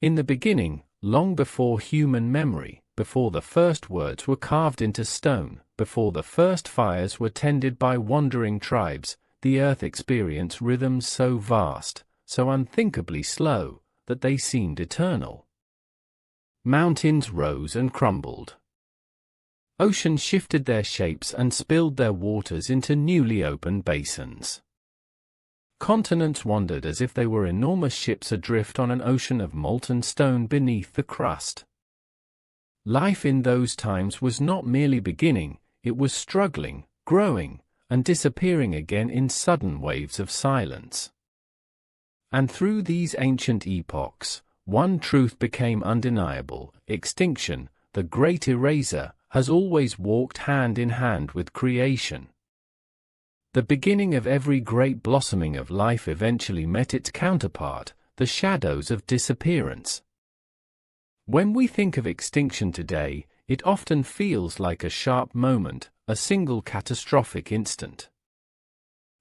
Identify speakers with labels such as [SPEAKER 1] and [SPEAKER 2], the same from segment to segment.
[SPEAKER 1] In the beginning, long before human memory, before the first words were carved into stone, before the first fires were tended by wandering tribes, the earth experienced rhythms so vast, so unthinkably slow, that they seemed eternal. Mountains rose and crumbled. Oceans shifted their shapes and spilled their waters into newly opened basins. Continents wandered as if they were enormous ships adrift on an ocean of molten stone beneath the crust. Life in those times was not merely beginning, it was struggling, growing, and disappearing again in sudden waves of silence. And through these ancient epochs, one truth became undeniable: extinction, the great eraser, has always walked hand in hand with creation. The beginning of every great blossoming of life eventually met its counterpart, the shadows of disappearance. When we think of extinction today, it often feels like a sharp moment, a single catastrophic instant.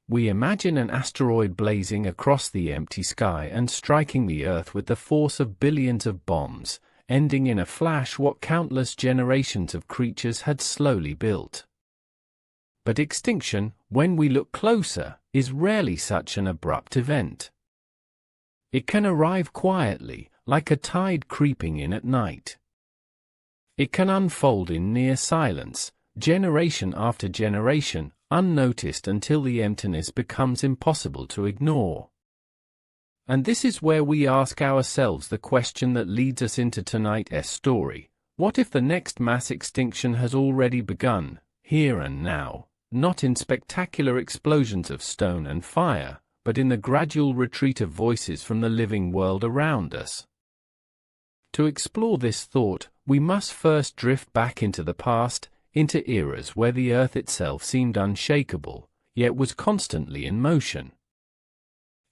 [SPEAKER 1] We imagine an asteroid blazing across the empty sky and striking the Earth with the force of billions of bombs, ending in a flash what countless generations of creatures had slowly built. But extinction, when we look closer, is rarely such an abrupt event. It can arrive quietly, like a tide creeping in at night. It can unfold in near silence, generation after generation, unnoticed until the emptiness becomes impossible to ignore. And this is where we ask ourselves the question that leads us into tonight's story: what if the next mass extinction has already begun, here and now, not in spectacular explosions of stone and fire, but in the gradual retreat of voices from the living world around us? To explore this thought, we must first drift back into the past, into eras where the Earth itself seemed unshakable, yet was constantly in motion.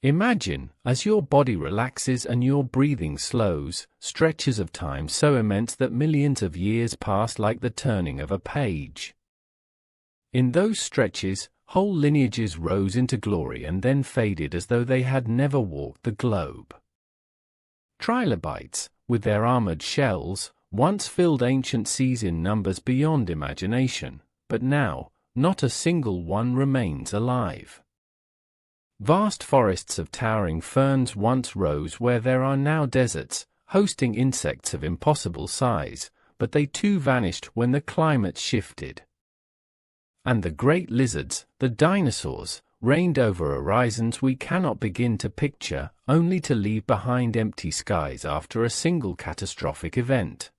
[SPEAKER 1] Imagine, as your body relaxes and your breathing slows, stretches of time so immense that millions of years pass like the turning of a page. In those stretches, whole lineages rose into glory and then faded as though they had never walked the globe. Trilobites, with their armored shells, once filled ancient seas in numbers beyond imagination, but now, not a single one remains alive. Vast forests of towering ferns once rose where there are now deserts, hosting insects of impossible size, but they too vanished when the climate shifted. And the great lizards, the dinosaurs, reigned over horizons we cannot begin to picture, only to leave behind empty skies after a single catastrophic event.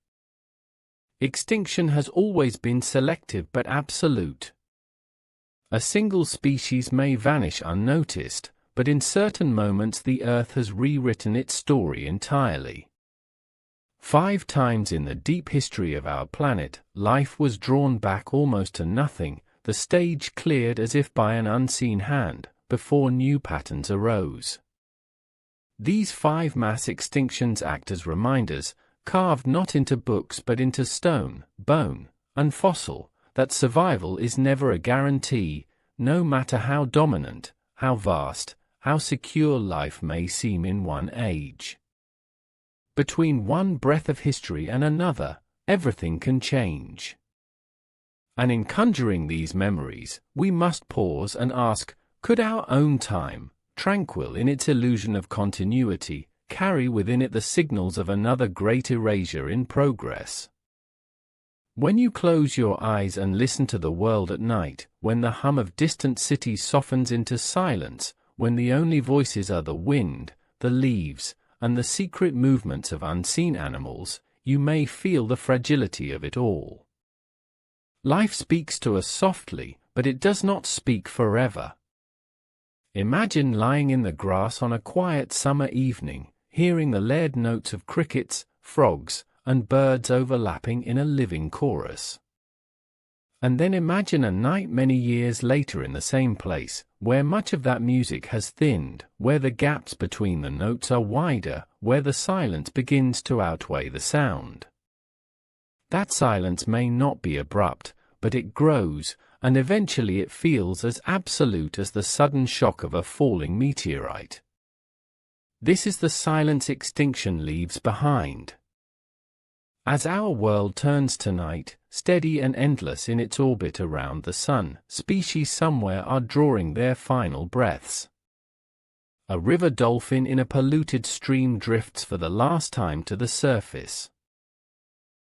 [SPEAKER 1] Extinction has always been selective but absolute. A single species may vanish unnoticed, but in certain moments the Earth has rewritten its story entirely. 5 times in the deep history of our planet, life was drawn back almost to nothing, the stage cleared as if by an unseen hand, before new patterns arose. These 5 mass extinctions act as reminders, carved not into books but into stone, bone, and fossil, that survival is never a guarantee, no matter how dominant, how vast, how secure life may seem in one age. Between one breath of history and another, everything can change. And in conjuring these memories, we must pause and ask, could our own time, tranquil in its illusion of continuity, carry within it the signals of another great erasure in progress? When you close your eyes and listen to the world at night, when the hum of distant cities softens into silence, when the only voices are the wind, the leaves, and the secret movements of unseen animals, you may feel the fragility of it all. Life speaks to us softly, but it does not speak forever. Imagine lying in the grass on a quiet summer evening, hearing the layered notes of crickets, frogs, and birds overlapping in a living chorus. And then imagine a night many years later in the same place, where much of that music has thinned, where the gaps between the notes are wider, where the silence begins to outweigh the sound. That silence may not be abrupt, but it grows, and eventually it feels as absolute as the sudden shock of a falling meteorite. This is the silence extinction leaves behind. As our world turns tonight, steady and endless in its orbit around the sun, species somewhere are drawing their final breaths. A river dolphin in a polluted stream drifts for the last time to the surface.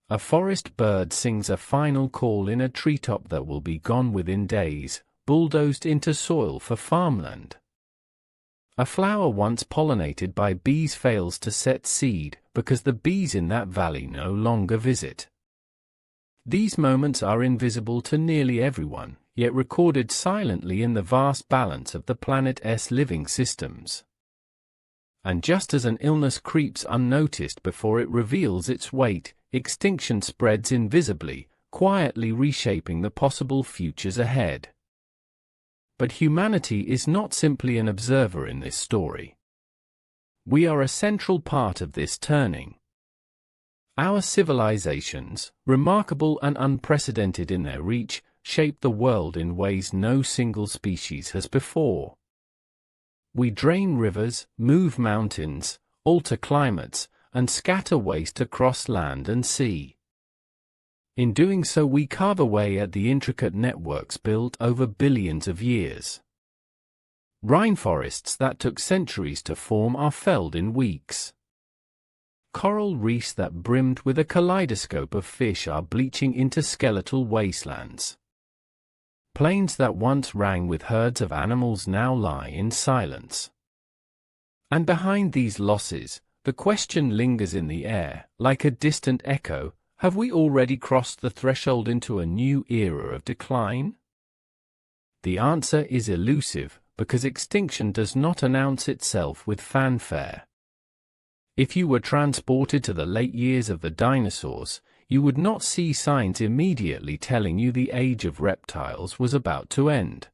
[SPEAKER 1] A forest bird sings a final call in a treetop that will be gone within days, bulldozed into soil for farmland. A flower once pollinated by bees fails to set seed because the bees in that valley no longer visit. These moments are invisible to nearly everyone, yet recorded silently in the vast balance of the planet's living systems. And just as an illness creeps unnoticed before it reveals its weight, extinction spreads invisibly, quietly reshaping the possible futures ahead. But humanity is not simply an observer in this story. We are a central part of this turning. Our civilizations, remarkable and unprecedented in their reach, shape the world in ways no single species has before. We drain rivers, move mountains, alter climates, and scatter waste across land and sea. In doing so, we carve away at the intricate networks built over billions of years. Rainforests that took centuries to form are felled in weeks. Coral reefs that brimmed with a kaleidoscope of fish are bleaching into skeletal wastelands. Plains that once rang with herds of animals now lie in silence. And behind these losses, the question lingers in the air, like a distant echo: have we already crossed the threshold into a new era of decline? The answer is elusive, because extinction does not announce itself with fanfare. If you were transported to the late years of the dinosaurs, you would not see signs immediately telling you the age of reptiles was about to end.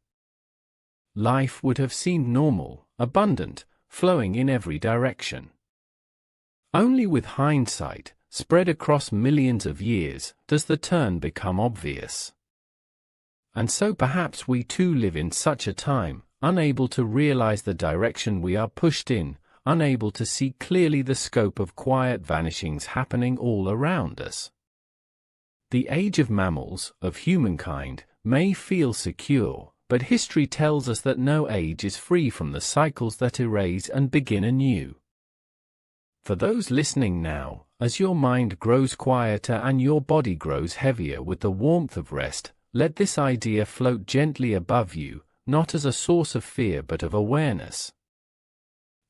[SPEAKER 1] Life would have seemed normal, abundant, flowing in every direction. Only with hindsight, spread across millions of years, does the turn become obvious. And so perhaps we too live in such a time, unable to realize the direction we are pushed in, unable to see clearly the scope of quiet vanishings happening all around us. The age of mammals, of humankind, may feel secure, but history tells us that no age is free from the cycles that erase and begin anew. For those listening now, as your mind grows quieter and your body grows heavier with the warmth of rest, let this idea float gently above you, not as a source of fear but of awareness.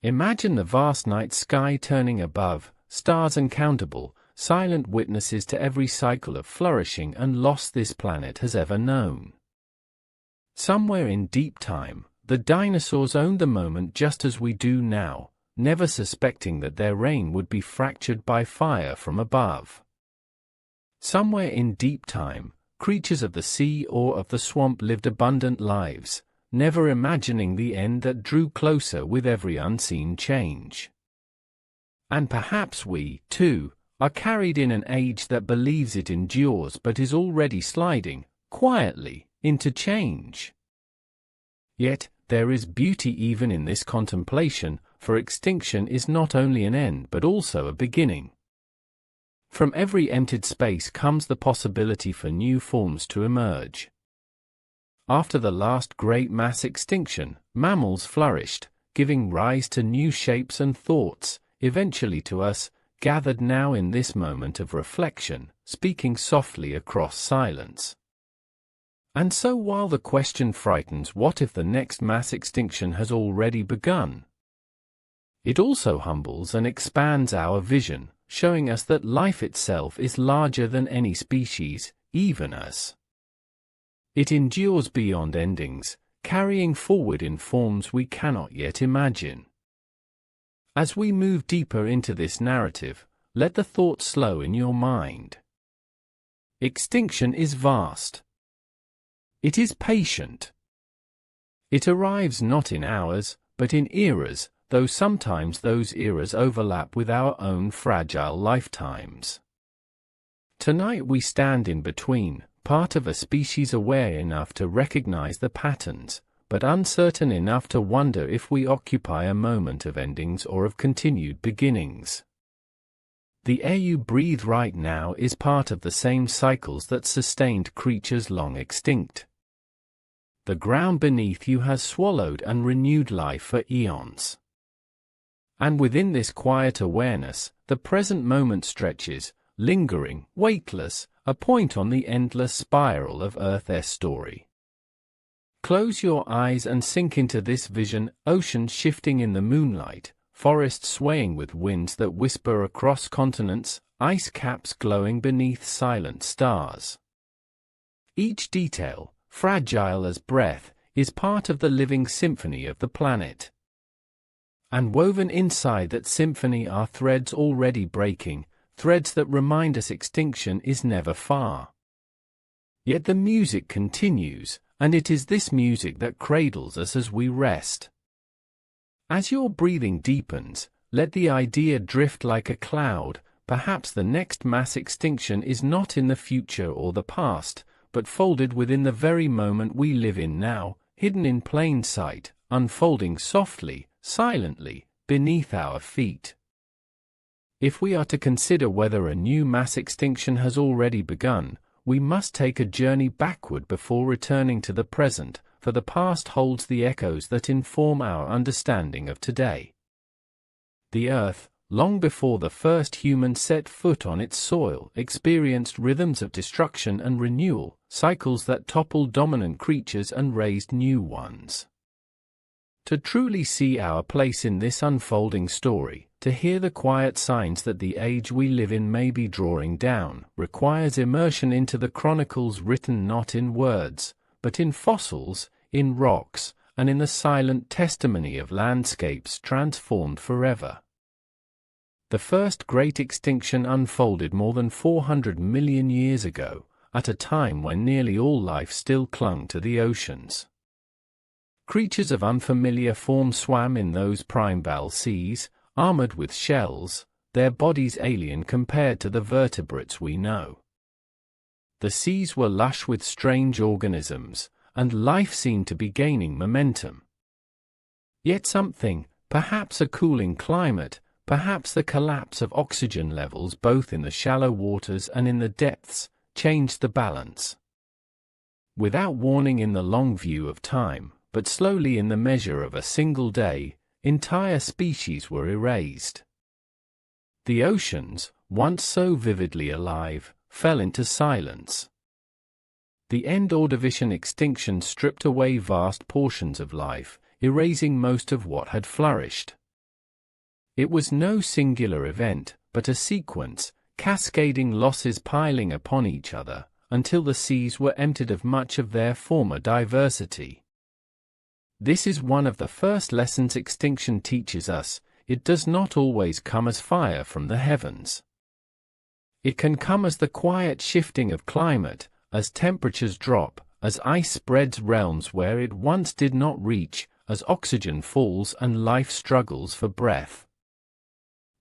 [SPEAKER 1] Imagine the vast night sky turning above, stars uncountable, silent witnesses to every cycle of flourishing and loss this planet has ever known. Somewhere in deep time, the dinosaurs owned the moment just as we do now, never suspecting that their reign would be fractured by fire from above. Somewhere in deep time, creatures of the sea or of the swamp lived abundant lives, never imagining the end that drew closer with every unseen change. And perhaps we, too, are carried in an age that believes it endures but is already sliding, quietly, into change. Yet, there is beauty even in this contemplation, for extinction is not only an end but also a beginning. From every emptied space comes the possibility for new forms to emerge. After the last great mass extinction, mammals flourished, giving rise to new shapes and thoughts, eventually to us, gathered now in this moment of reflection, speaking softly across silence. And so while the question frightens, what if the next mass extinction has already begun? It also humbles and expands our vision, showing us that life itself is larger than any species, even us. It endures beyond endings, carrying forward in forms we cannot yet imagine. As we move deeper into this narrative, let the thought slow in your mind. Extinction is vast. It is patient. It arrives not in hours, but in eras, though sometimes those eras overlap with our own fragile lifetimes. Tonight we stand in between, part of a species aware enough to recognize the patterns, but uncertain enough to wonder if we occupy a moment of endings or of continued beginnings. The air you breathe right now is part of the same cycles that sustained creatures long extinct. The ground beneath you has swallowed and renewed life for eons. And within this quiet awareness, the present moment stretches, lingering, weightless, a point on the endless spiral of Earth's story. Close your eyes and sink into this vision: oceans shifting in the moonlight, forests swaying with winds that whisper across continents, ice caps glowing beneath silent stars. Each detail, fragile as breath, is part of the living symphony of the planet. And woven inside that symphony are threads already breaking, threads that remind us extinction is never far. Yet the music continues, and it is this music that cradles us as we rest. As your breathing deepens, let the idea drift like a cloud: perhaps the next mass extinction is not in the future or the past, but folded within the very moment we live in now, hidden in plain sight, unfolding softly, silently, beneath our feet. If we are to consider whether a new mass extinction has already begun, we must take a journey backward before returning to the present, for the past holds the echoes that inform our understanding of today. The Earth, long before the first human set foot on its soil, experienced rhythms of destruction and renewal, cycles that toppled dominant creatures and raised new ones. To truly see our place in this unfolding story, to hear the quiet signs that the age we live in may be drawing down, requires immersion into the chronicles written not in words, but in fossils, in rocks, and in the silent testimony of landscapes transformed forever. The first great extinction unfolded more than 400 million years ago, at a time when nearly all life still clung to the oceans. Creatures of unfamiliar form swam in those primeval seas, armored with shells, their bodies alien compared to the vertebrates we know. The seas were lush with strange organisms, and life seemed to be gaining momentum. Yet something, perhaps a cooling climate, perhaps the collapse of oxygen levels both in the shallow waters and in the depths, changed the balance. Without warning in the long view of time, but slowly in the measure of a single day, entire species were erased. The oceans, once so vividly alive, fell into silence. The end-Ordovician extinction stripped away vast portions of life, erasing most of what had flourished. It was no singular event, but a sequence, cascading losses piling upon each other, until the seas were emptied of much of their former diversity. This is one of the first lessons extinction teaches us: it does not always come as fire from the heavens. It can come as the quiet shifting of climate, as temperatures drop, as ice spreads realms where it once did not reach, as oxygen falls and life struggles for breath.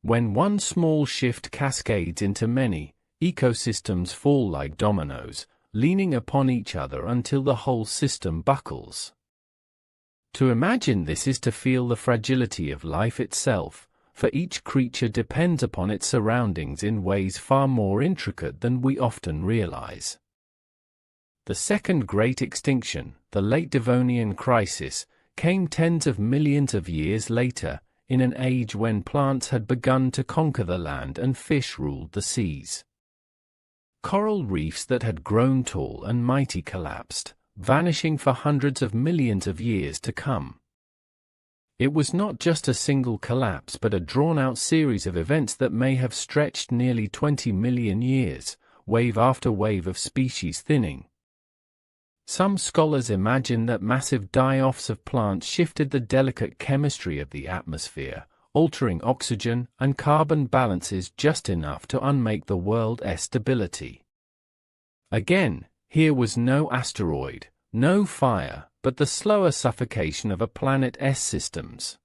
[SPEAKER 1] When one small shift cascades into many, ecosystems fall like dominoes, leaning upon each other until the whole system buckles. To imagine this is to feel the fragility of life itself, for each creature depends upon its surroundings in ways far more intricate than we often realize. The second great extinction, the late Devonian crisis, came tens of millions of years later, in an age when plants had begun to conquer the land and fish ruled the seas. Coral reefs that had grown tall and mighty collapsed, vanishing for hundreds of millions of years to come. It was not just a single collapse but a drawn-out series of events that may have stretched nearly 20 million years, wave after wave of species thinning. Some scholars imagine that massive die-offs of plants shifted the delicate chemistry of the atmosphere, altering oxygen and carbon balances just enough to unmake the world's stability. Again, here was no asteroid, no fire, but the slower suffocation of a planet's systems.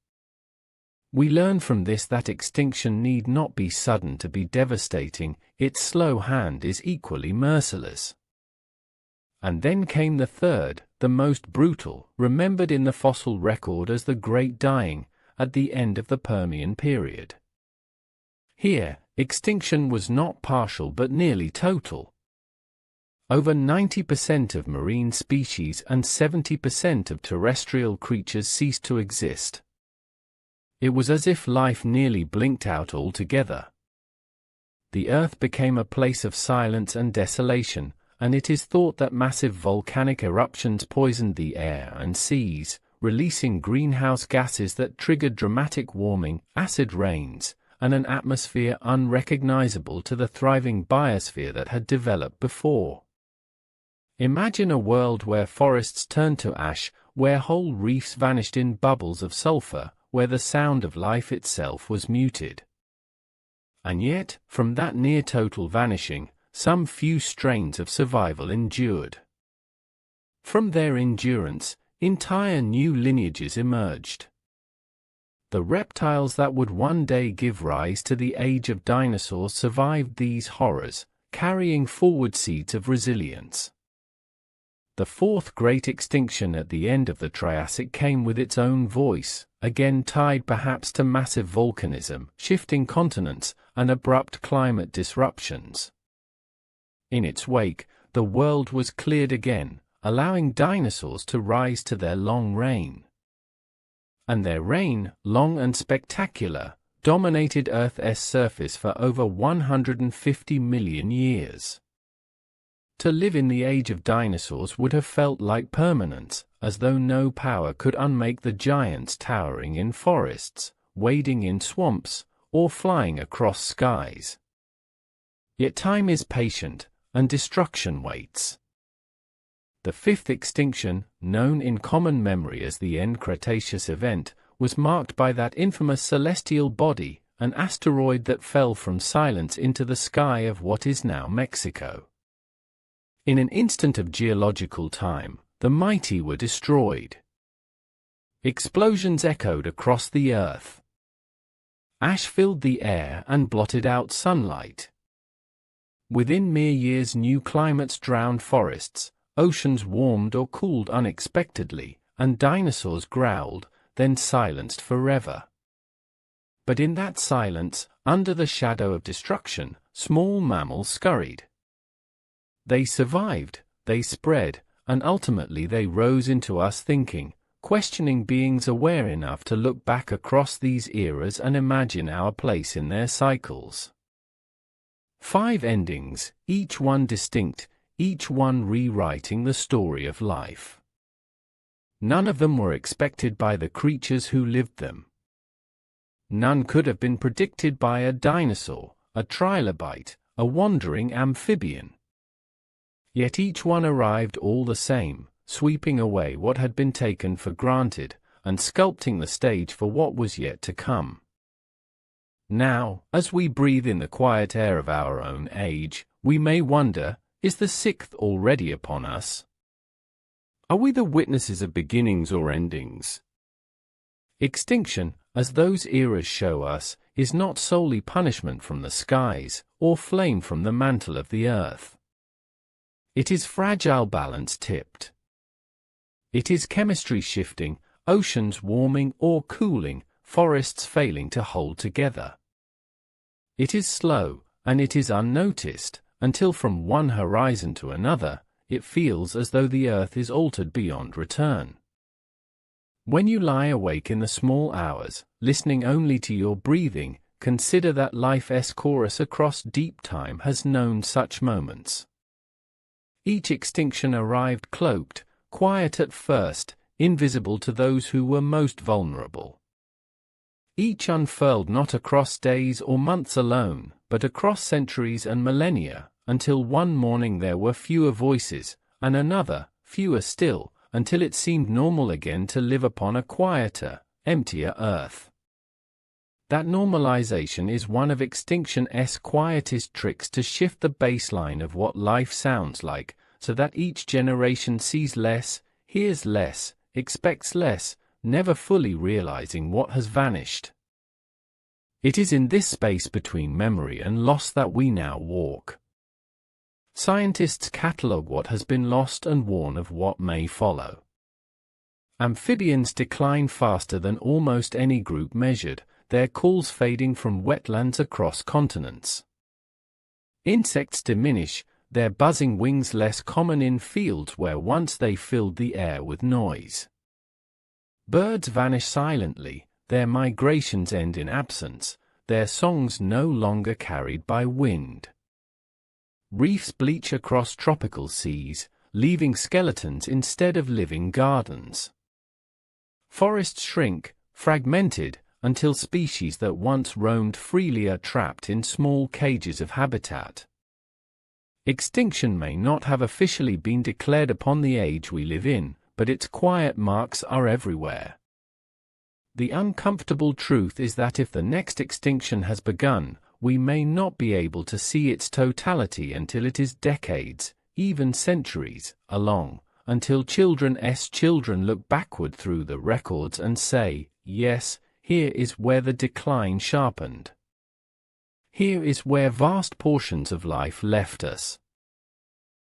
[SPEAKER 1] We learn from this that extinction need not be sudden to be devastating; its slow hand is equally merciless. And then came the third, the most brutal, remembered in the fossil record as the Great Dying, at the end of the Permian period. Here, extinction was not partial but nearly total. Over 90% of marine species and 70% of terrestrial creatures ceased to exist. It was as if life nearly blinked out altogether. The Earth became a place of silence and desolation, and it is thought that massive volcanic eruptions poisoned the air and seas, releasing greenhouse gases that triggered dramatic warming, acid rains, and an atmosphere unrecognizable to the thriving biosphere that had developed before. Imagine a world where forests turned to ash, where whole reefs vanished in bubbles of sulfur, where the sound of life itself was muted. And yet, from that near-total vanishing, some few strains of survival endured. From their endurance, entire new lineages emerged. The reptiles that would one day give rise to the age of dinosaurs survived these horrors, carrying forward seeds of resilience. The fourth great extinction at the end of the Triassic came with its own voice, again tied perhaps to massive volcanism, shifting continents, and abrupt climate disruptions. In its wake, the world was cleared again, allowing dinosaurs to rise to their long reign. And their reign, long and spectacular, dominated Earth's surface for over 150 million years. To live in the age of dinosaurs would have felt like permanence, as though no power could unmake the giants towering in forests, wading in swamps, or flying across skies. Yet time is patient, and destruction waits. The fifth extinction, known in common memory as the End Cretaceous event, was marked by that infamous celestial body, an asteroid that fell from silence into the sky of what is now Mexico. In an instant of geological time, the mighty were destroyed. Explosions echoed across the earth. Ash filled the air and blotted out sunlight. Within mere years, new climates drowned forests, oceans warmed or cooled unexpectedly, and dinosaurs growled, then silenced forever. But in that silence, under the shadow of destruction, small mammals scurried. They survived, they spread, and ultimately they rose into us thinking, questioning beings aware enough to look back across these eras and imagine our place in their cycles. 5 endings, each one distinct, each one rewriting the story of life. None of them were expected by the creatures who lived them. None could have been predicted by a dinosaur, a trilobite, a wandering amphibian. Yet each one arrived all the same, sweeping away what had been taken for granted, and sculpting the stage for what was yet to come. Now, as we breathe in the quiet air of our own age, we may wonder, is the 6th already upon us? Are we the witnesses of beginnings or endings? Extinction, as those eras show us, is not solely punishment from the skies, or flame from the mantle of the earth. It is fragile balance tipped. It is chemistry shifting, oceans warming or cooling, forests failing to hold together. It is slow, and it is unnoticed, until from one horizon to another, it feels as though the earth is altered beyond return. When you lie awake in the small hours, listening only to your breathing, consider that life's chorus across deep time has known such moments. Each extinction arrived cloaked, quiet at first, invisible to those who were most vulnerable. Each unfurled not across days or months alone, but across centuries and millennia, until one morning there were fewer voices, and another, fewer still, until it seemed normal again to live upon a quieter, emptier earth. That normalization is one of extinction's quietest tricks to shift the baseline of what life sounds like, so that each generation sees less, hears less, expects less, never fully realizing what has vanished. It is in this space between memory and loss that we now walk. Scientists catalogue what has been lost and warn of what may follow. Amphibians decline faster than almost any group measured, their calls fading from wetlands across continents. Insects diminish, their buzzing wings less common in fields where once they filled the air with noise. Birds vanish silently, their migrations end in absence, their songs no longer carried by wind. Reefs bleach across tropical seas, leaving skeletons instead of living gardens. Forests shrink, fragmented, until species that once roamed freely are trapped in small cages of habitat. Extinction may not have officially been declared upon the age we live in, but its quiet marks are everywhere. The uncomfortable truth is that if the next extinction has begun, we may not be able to see its totality until it is decades, even centuries, along, until children's children look backward through the records and say, yes, here is where the decline sharpened. Here is where vast portions of life left us.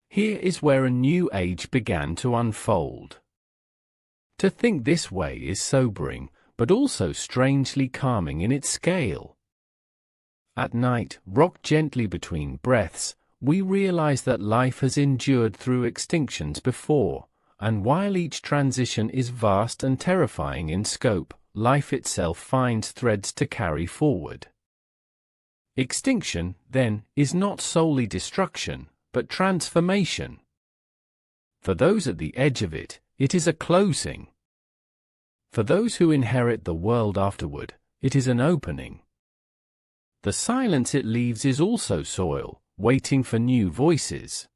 [SPEAKER 1] Here is where a new age began to unfold. To think this way is sobering, but also strangely calming in its scale. At night, rocked gently between breaths, we realize that life has endured through extinctions before, and while each transition is vast and terrifying in scope, life itself finds threads to carry forward. Extinction, then, is not solely destruction, but transformation. For those at the edge of it, it is a closing. For those who inherit the world afterward, it is an opening. The silence it leaves is also soil, waiting for new voices.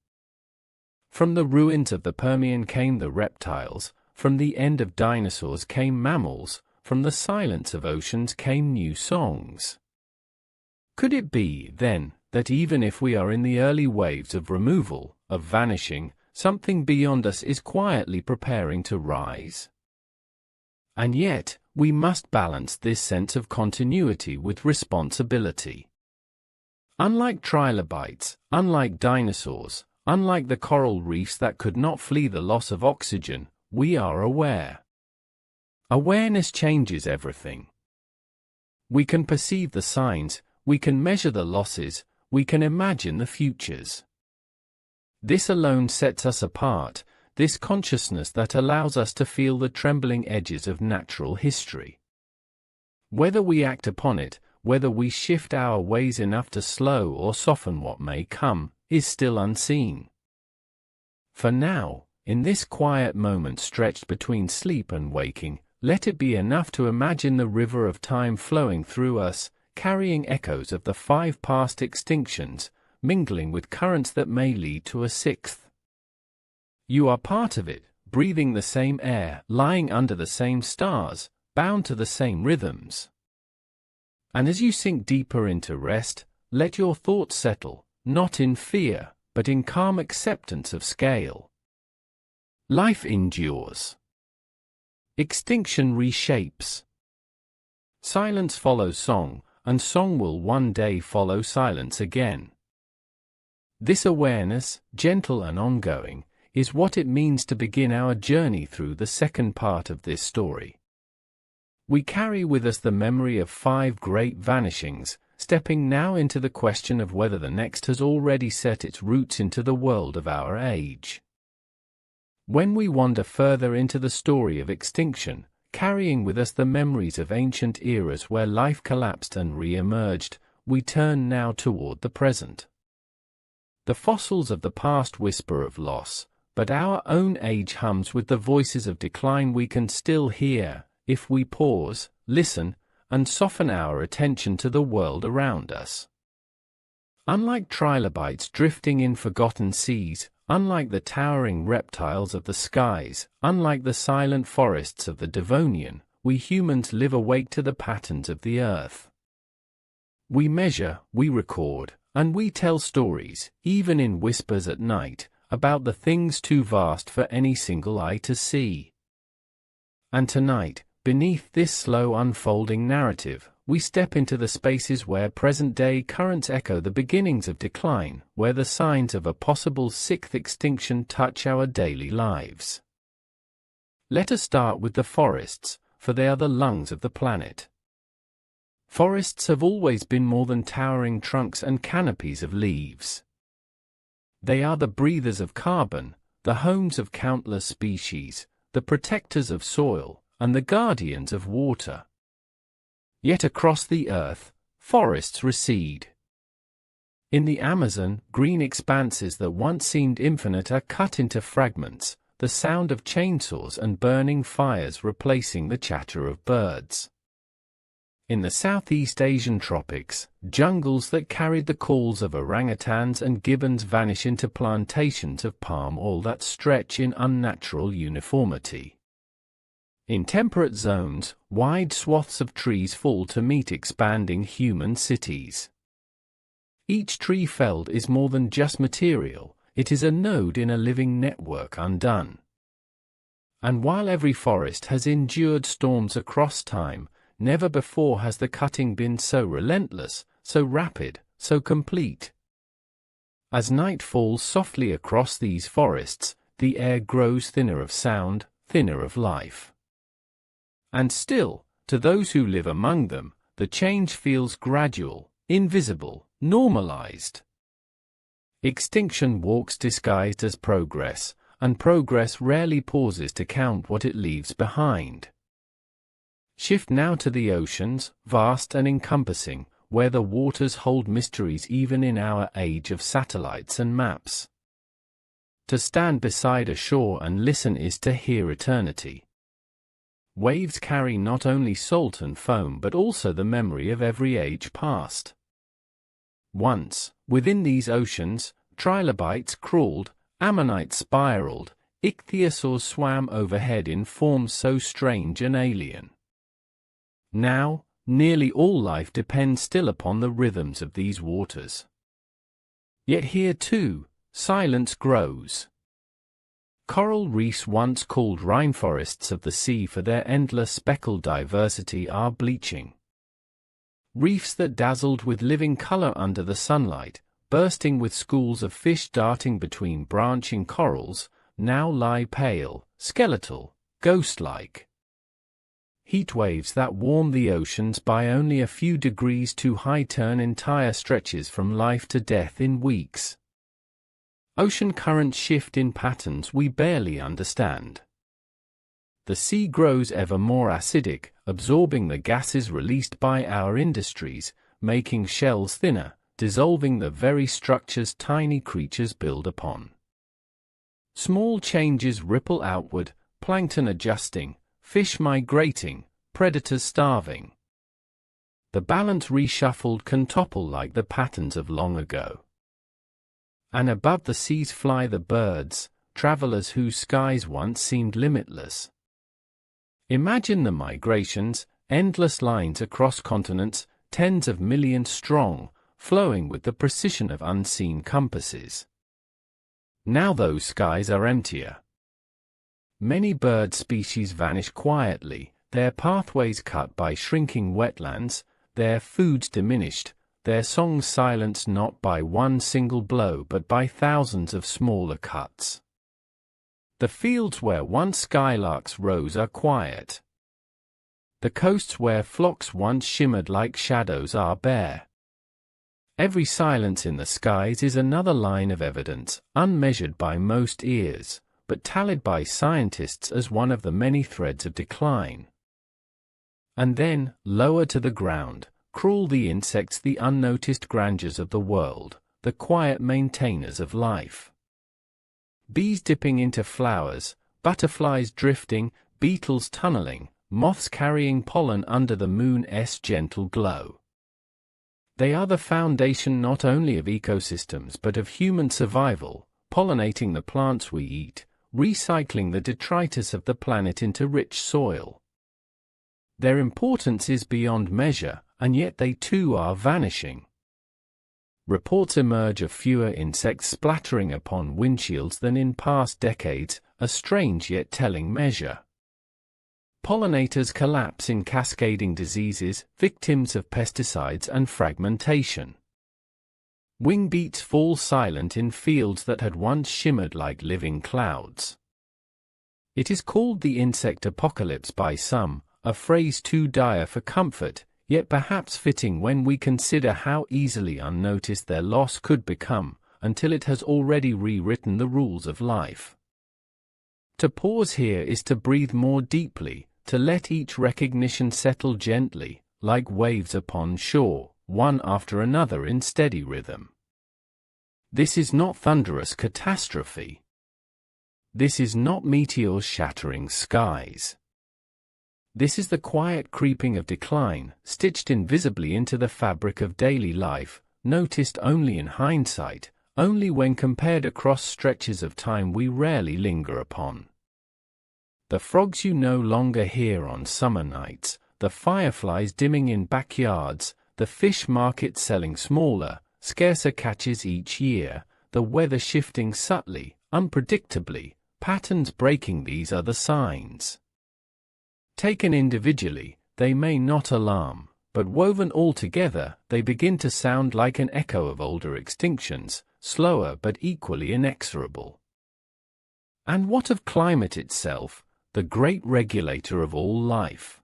[SPEAKER 1] From the ruins of the Permian came the reptiles, from the end of dinosaurs came mammals, from the silence of oceans came new songs. Could it be, then, that even if we are in the early waves of removal, of vanishing, something beyond us is quietly preparing to rise? And yet, we must balance this sense of continuity with responsibility. Unlike trilobites, unlike dinosaurs, unlike the coral reefs that could not flee the loss of oxygen, we are aware. Awareness changes everything. We can perceive the signs, we can measure the losses, we can imagine the futures. This alone sets us apart, this consciousness that allows us to feel the trembling edges of natural history. Whether we act upon it, whether we shift our ways enough to slow or soften what may come, is still unseen. For now, in this quiet moment stretched between sleep and waking, let it be enough to imagine the river of time flowing through us, carrying echoes of the 5 past extinctions, mingling with currents that may lead to a 6th. You are part of it, breathing the same air, lying under the same stars, bound to the same rhythms. And as you sink deeper into rest, let your thoughts settle, not in fear, but in calm acceptance of scale. Life endures. Extinction reshapes. Silence follows song, and song will one day follow silence again. This awareness, gentle and ongoing, is what it means to begin our journey through the second part of this story. We carry with us the memory of 5 great vanishings, stepping now into the question of whether the next has already set its roots into the world of our age. When we wander further into the story of extinction, carrying with us the memories of ancient eras where life collapsed and re-emerged, we turn now toward the present. The fossils of the past whisper of loss, but our own age hums with the voices of decline we can still hear, if we pause, listen, and soften our attention to the world around us. Unlike trilobites drifting in forgotten seas, unlike the towering reptiles of the skies, unlike the silent forests of the Devonian, we humans live awake to the patterns of the earth. We measure, we record, and we tell stories, even in whispers at night, about the things too vast for any single eye to see. And tonight, beneath this slow unfolding narrative, we step into the spaces where present-day currents echo the beginnings of decline, where the signs of a possible sixth extinction touch our daily lives. Let us start with the forests, for they are the lungs of the planet. Forests have always been more than towering trunks and canopies of leaves. They are the breathers of carbon, the homes of countless species, the protectors of soil, and the guardians of water. Yet across the earth, forests recede. In the Amazon, green expanses that once seemed infinite are cut into fragments, the sound of chainsaws and burning fires replacing the chatter of birds. In the Southeast Asian tropics, jungles that carried the calls of orangutans and gibbons vanish into plantations of palm oil that stretch in unnatural uniformity. In temperate zones, wide swaths of trees fall to meet expanding human cities. Each tree felled is more than just material, it is a node in a living network undone. And while every forest has endured storms across time, never before has the cutting been so relentless, so rapid, so complete. As night falls softly across these forests, the air grows thinner of sound, thinner of life. And still, to those who live among them, the change feels gradual, invisible, normalized. Extinction walks disguised as progress, and progress rarely pauses to count what it leaves behind. Shift now to the oceans, vast and encompassing, where the waters hold mysteries even in our age of satellites and maps. To stand beside a shore and listen is to hear eternity. Waves carry not only salt and foam but also the memory of every age past. Once, within these oceans, trilobites crawled, ammonites spiraled, ichthyosaurs swam overhead in forms so strange and alien. Now, nearly all life depends still upon the rhythms of these waters. Yet here too, silence grows. Coral reefs once called rainforests of the sea for their endless speckled diversity are bleaching. Reefs that dazzled with living color under the sunlight, bursting with schools of fish darting between branching corals, now lie pale, skeletal, ghost-like. Heat waves that warm the oceans by only a few degrees too high turn entire stretches from life to death in weeks. Ocean currents shift in patterns we barely understand. The sea grows ever more acidic, absorbing the gases released by our industries, making shells thinner, dissolving the very structures tiny creatures build upon. Small changes ripple outward, plankton adjusting, fish migrating, predators starving. The balance reshuffled can topple like the patterns of long ago. And above the seas fly the birds, travelers whose skies once seemed limitless. Imagine the migrations, endless lines across continents, tens of millions strong, flowing with the precision of unseen compasses. Now those skies are emptier. Many bird species vanish quietly, their pathways cut by shrinking wetlands, their foods diminished, their songs silenced not by one single blow but by thousands of smaller cuts. The fields where once skylarks rose are quiet. The coasts where flocks once shimmered like shadows are bare. Every silence in the skies is another line of evidence, unmeasured by most ears, but tallied by scientists as one of the many threads of decline. And then, lower to the ground, crawl the insects, the unnoticed grandeurs of the world, the quiet maintainers of life. Bees dipping into flowers, butterflies drifting, beetles tunneling, moths carrying pollen under the moon's gentle glow. They are the foundation not only of ecosystems but of human survival, pollinating the plants we eat, recycling the detritus of the planet into rich soil. Their importance is beyond measure, and yet they too are vanishing. Reports emerge of fewer insects splattering upon windshields than in past decades, a strange yet telling measure. Pollinators collapse in cascading diseases, victims of pesticides and fragmentation. Wing beats fall silent in fields that had once shimmered like living clouds. It is called the insect apocalypse by some, a phrase too dire for comfort, yet perhaps fitting when we consider how easily unnoticed their loss could become, until it has already rewritten the rules of life. To pause here is to breathe more deeply, to let each recognition settle gently, like waves upon shore, one after another in steady rhythm. This is not thunderous catastrophe. This is not meteors shattering skies. This is the quiet creeping of decline, stitched invisibly into the fabric of daily life, noticed only in hindsight, only when compared across stretches of time we rarely linger upon. The frogs you no longer hear on summer nights, the fireflies dimming in backyards, the fish market selling smaller, scarcer catches each year, the weather shifting subtly, unpredictably, patterns breaking, these are the signs. Taken individually, they may not alarm, but woven all together, they begin to sound like an echo of older extinctions, slower but equally inexorable. And what of climate itself, the great regulator of all life?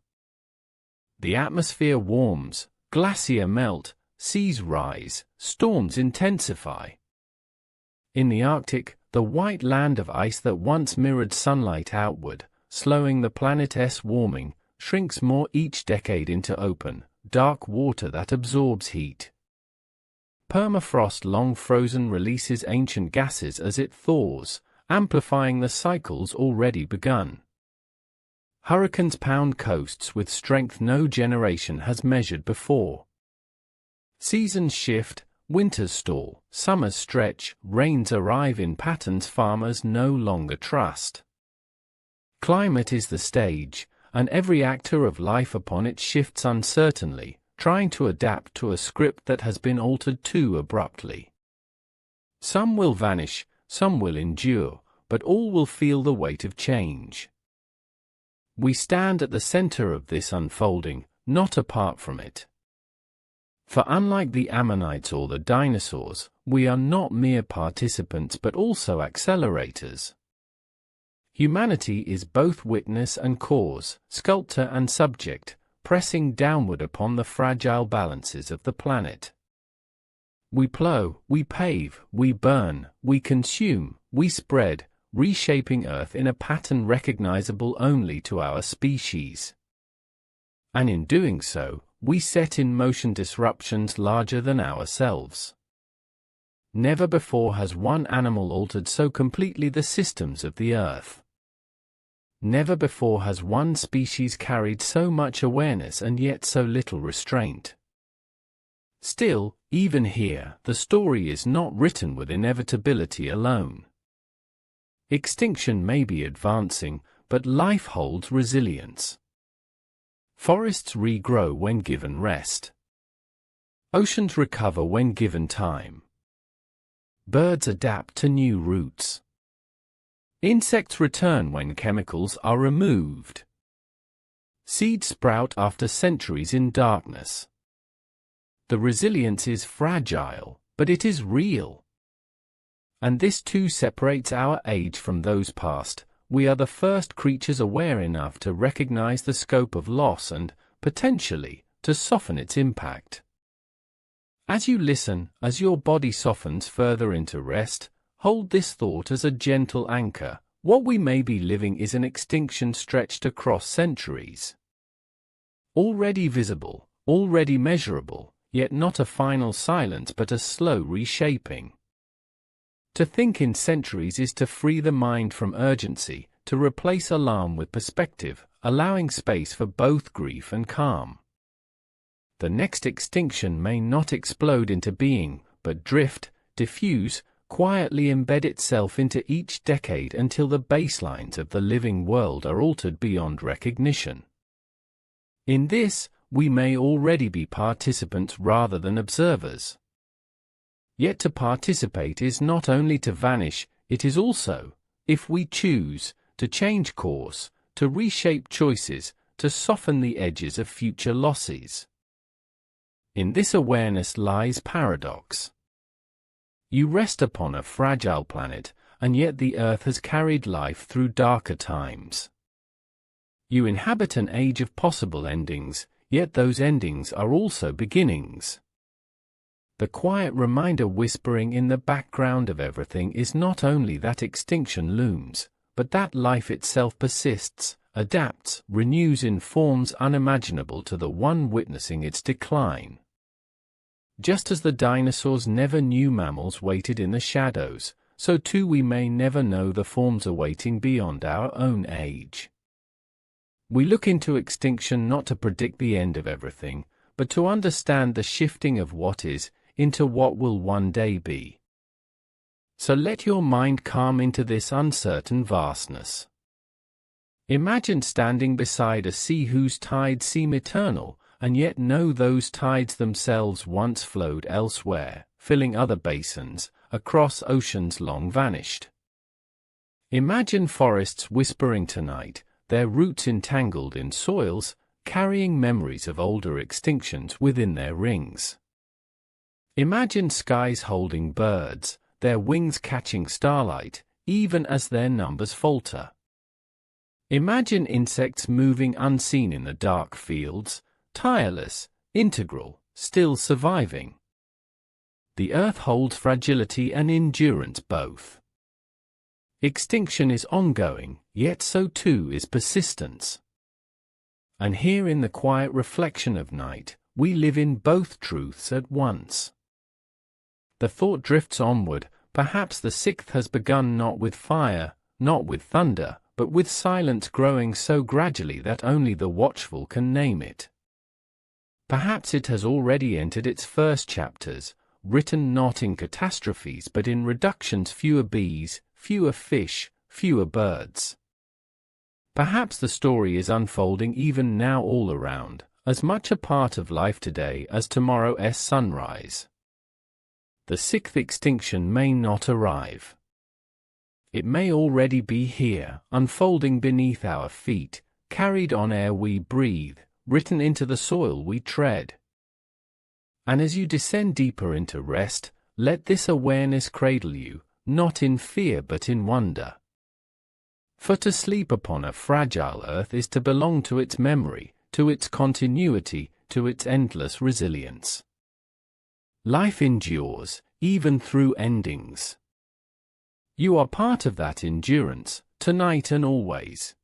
[SPEAKER 1] The atmosphere warms, glaciers melt, seas rise, storms intensify. In the Arctic, the white land of ice that once mirrored sunlight outward, slowing the planet's warming, shrinks more each decade into open, dark water that absorbs heat. Permafrost long frozen releases ancient gases as it thaws, amplifying the cycles already begun. Hurricanes pound coasts with strength no generation has measured before. Seasons shift, winters stall, summers stretch, rains arrive in patterns farmers no longer trust. Climate is the stage, and every actor of life upon it shifts uncertainly, trying to adapt to a script that has been altered too abruptly. Some will vanish, some will endure, but all will feel the weight of change. We stand at the center of this unfolding, not apart from it. For unlike the ammonites or the dinosaurs, we are not mere participants but also accelerators. Humanity is both witness and cause, sculptor and subject, pressing downward upon the fragile balances of the planet. We plow, we pave, we burn, we consume, we spread, reshaping Earth in a pattern recognizable only to our species. And in doing so, we set in motion disruptions larger than ourselves. Never before has one animal altered so completely the systems of the Earth. Never before has one species carried so much awareness and yet so little restraint. Still, even here, the story is not written with inevitability alone. Extinction may be advancing, but life holds resilience. Forests regrow when given rest. Oceans recover when given time. Birds adapt to new routes. Insects return when chemicals are removed. Seeds sprout after centuries in darkness. The resilience is fragile, but it is real. And this too separates our age from those past. We are the first creatures aware enough to recognize the scope of loss and, potentially, to soften its impact. As you listen, as your body softens further into rest, hold this thought as a gentle anchor. What we may be living is an extinction stretched across centuries. Already visible, already measurable, yet not a final silence but a slow reshaping. To think in centuries is to free the mind from urgency, to replace alarm with perspective, allowing space for both grief and calm. The next extinction may not explode into being, but drift, diffuse, quietly embed itself into each decade until the baselines of the living world are altered beyond recognition. In this, we may already be participants rather than observers. Yet to participate is not only to vanish, it is also, if we choose, to change course, to reshape choices, to soften the edges of future losses. In this awareness lies paradox. You rest upon a fragile planet, and yet the Earth has carried life through darker times. You inhabit an age of possible endings, yet those endings are also beginnings. The quiet reminder whispering in the background of everything is not only that extinction looms, but that life itself persists, adapts, renews in forms unimaginable to the one witnessing its decline. Just as the dinosaurs never knew mammals waited in the shadows, so too we may never know the forms awaiting beyond our own age. We look into extinction not to predict the end of everything, but to understand the shifting of what is, into what will one day be. So let your mind calm into this uncertain vastness. Imagine standing beside a sea whose tides seem eternal, and yet know those tides themselves once flowed elsewhere, filling other basins, across oceans long vanished. Imagine forests whispering tonight, their roots entangled in soils, carrying memories of older extinctions within their rings. Imagine skies holding birds, their wings catching starlight, even as their numbers falter. Imagine insects moving unseen in the dark fields, tireless, integral, still surviving. The Earth holds fragility and endurance both. Extinction is ongoing, yet so too is persistence. And here in the quiet reflection of night, we live in both truths at once. The thought drifts onward, perhaps the sixth has begun not with fire, not with thunder, but with silence growing so gradually that only the watchful can name it. Perhaps it has already entered its first chapters, written not in catastrophes but in reductions: fewer bees, fewer fish, fewer birds. Perhaps the story is unfolding even now all around, as much a part of life today as tomorrow's sunrise. The sixth extinction may not arrive. It may already be here, unfolding beneath our feet, carried on air we breathe, written into the soil we tread. And as you descend deeper into rest, let this awareness cradle you, not in fear but in wonder. For to sleep upon a fragile earth is to belong to its memory, to its continuity, to its endless resilience. Life endures, even through endings. You are part of that endurance, tonight and always.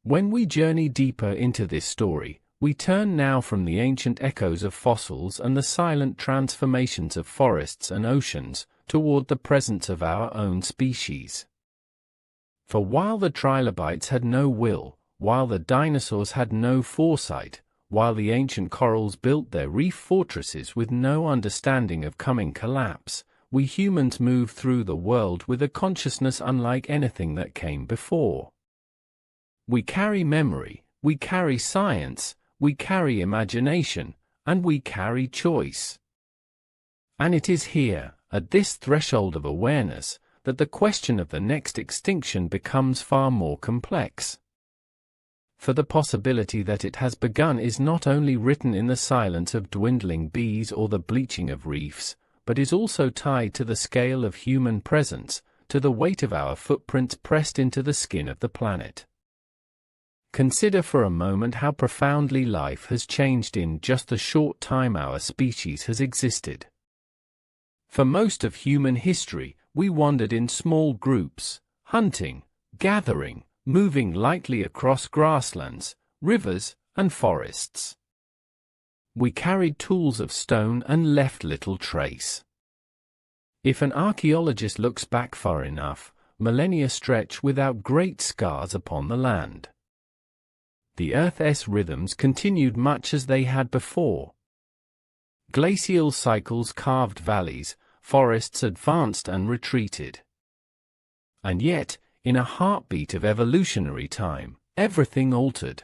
[SPEAKER 1] When we journey deeper into this story, we turn now from the ancient echoes of fossils and the silent transformations of forests and oceans, toward the presence of our own species. For while the trilobites had no will, while the dinosaurs had no foresight, while the ancient corals built their reef fortresses with no understanding of coming collapse, we humans move through the world with a consciousness unlike anything that came before. We carry memory, we carry science, we carry imagination, and we carry choice. And it is here, at this threshold of awareness, that the question of the next extinction becomes far more complex. For the possibility that it has begun is not only written in the silence of dwindling bees or the bleaching of reefs, but is also tied to the scale of human presence, to the weight of our footprints pressed into the skin of the planet. Consider for a moment how profoundly life has changed in just the short time our species has existed. For most of human history, we wandered in small groups, hunting, gathering, moving lightly across grasslands, rivers, and forests. We carried tools of stone and left little trace. If an archaeologist looks back far enough, millennia stretch without great scars upon the land. The Earth's rhythms continued much as they had before. Glacial cycles carved valleys, forests advanced and retreated. And yet, in a heartbeat of evolutionary time, everything altered.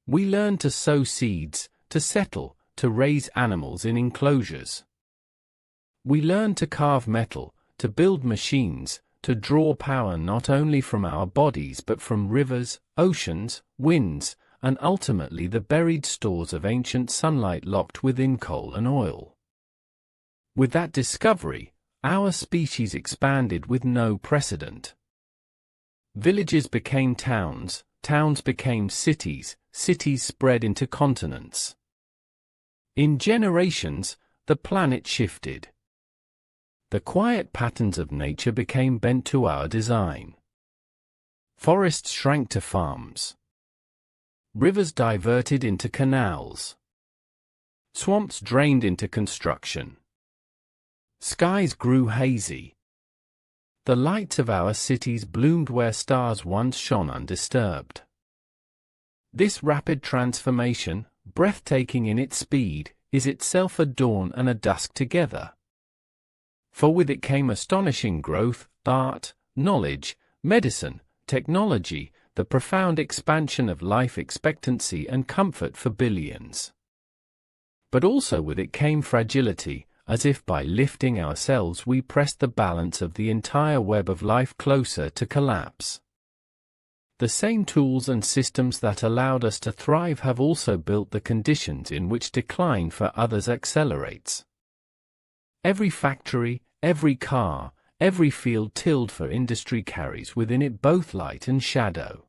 [SPEAKER 1] We learned to sow seeds, to settle, to raise animals in enclosures. We learned to carve metal, to build machines, to draw power not only from our bodies but from rivers, oceans, winds, and ultimately the buried stores of ancient sunlight locked within coal and oil. With that discovery, our species expanded with no precedent. Villages became towns, towns became cities, cities spread into continents. In generations, the planet shifted. The quiet patterns of nature became bent to our design. Forests shrank to farms. Rivers diverted into canals. Swamps drained into construction. Skies grew hazy. The lights of our cities bloomed where stars once shone undisturbed. This rapid transformation, breathtaking in its speed, is itself a dawn and a dusk together. For with it came astonishing growth, art, knowledge, medicine, technology, the profound expansion of life expectancy and comfort for billions. But also with it came fragility, as if by lifting ourselves we pressed the balance of the entire web of life closer to collapse. The same tools and systems that allowed us to thrive have also built the conditions in which decline for others accelerates. Every factory, every car, every field tilled for industry carries within it both light and shadow.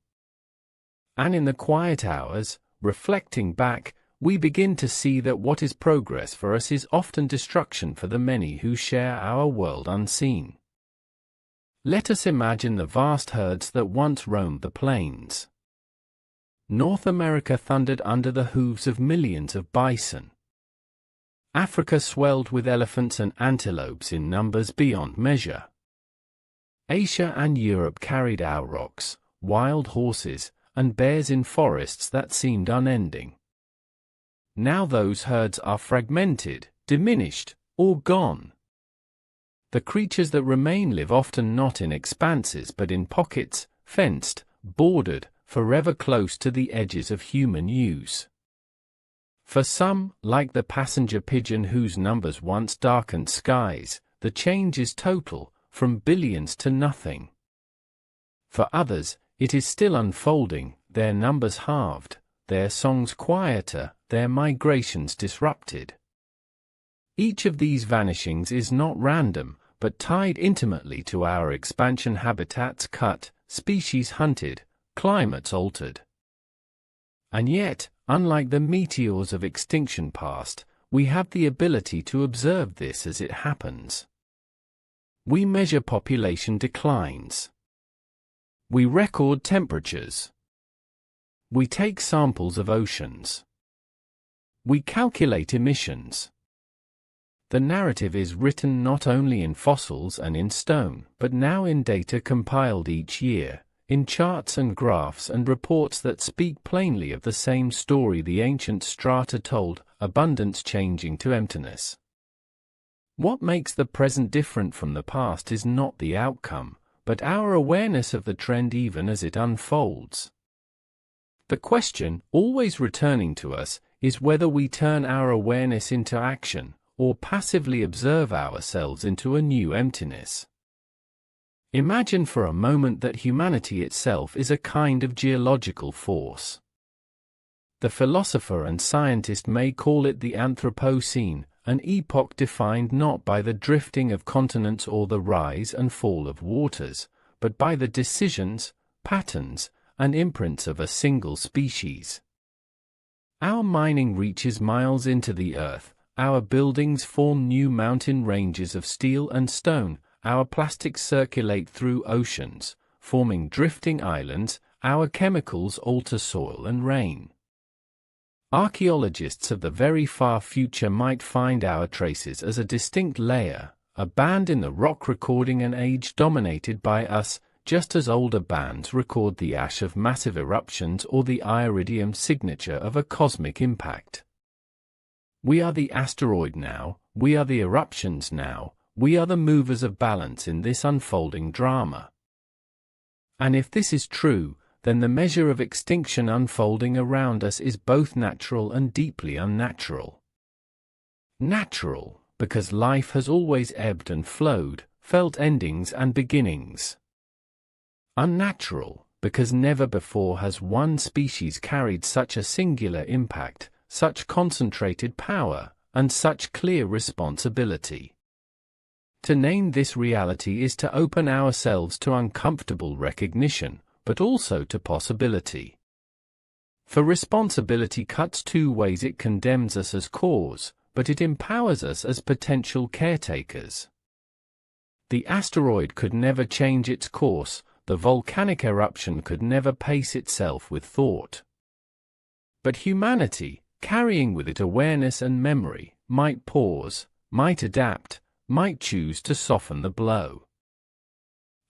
[SPEAKER 1] And in the quiet hours, reflecting back, we begin to see that what is progress for us is often destruction for the many who share our world unseen. Let us imagine the vast herds that once roamed the plains. North America thundered under the hooves of millions of bison. Africa swelled with elephants and antelopes in numbers beyond measure. Asia and Europe carried aurochs, wild horses, and bears in forests that seemed unending. Now those herds are fragmented, diminished, or gone. The creatures that remain live often not in expanses but in pockets, fenced, bordered, forever close to the edges of human use. For some, like the passenger pigeon whose numbers once darkened skies, the change is total, from billions to nothing. For others, it is still unfolding, their numbers halved, their songs quieter, their migrations disrupted. Each of these vanishings is not random, but tied intimately to our expansion, habitats cut, species hunted, climates altered. And yet, unlike the meteors of extinction past, we have the ability to observe this as it happens. We measure population declines. We record temperatures. We take samples of oceans. We calculate emissions. The narrative is written not only in fossils and in stone, but now in data compiled each year, in charts and graphs and reports that speak plainly of the same story the ancient strata told, abundance changing to emptiness. What makes the present different from the past is not the outcome, but our awareness of the trend even as it unfolds. The question, always returning to us, is whether we turn our awareness into action, or passively observe ourselves into a new emptiness. Imagine for a moment that humanity itself is a kind of geological force. The philosopher and scientist may call it the Anthropocene, an epoch defined not by the drifting of continents or the rise and fall of waters, but by the decisions, patterns, and imprints of a single species. Our mining reaches miles into the earth, our buildings form new mountain ranges of steel and stone, our plastics circulate through oceans, forming drifting islands, our chemicals alter soil and rain. Archaeologists of the very far future might find our traces as a distinct layer, a band in the rock recording an age dominated by us, just as older bands record the ash of massive eruptions or the iridium signature of a cosmic impact. We are the asteroid now, we are the eruptions now, we are the movers of balance in this unfolding drama. And if this is true, then the measure of extinction unfolding around us is both natural and deeply unnatural. Natural, because life has always ebbed and flowed, felt endings and beginnings. Unnatural, because never before has one species carried such a singular impact, such concentrated power, and such clear responsibility. To name this reality is to open ourselves to uncomfortable recognition, but also to possibility. For responsibility cuts two ways: it condemns us as cause, but it empowers us as potential caretakers. The asteroid could never change its course, the volcanic eruption could never pace itself with thought. But humanity, carrying with it awareness and memory, might pause, might adapt, might choose to soften the blow.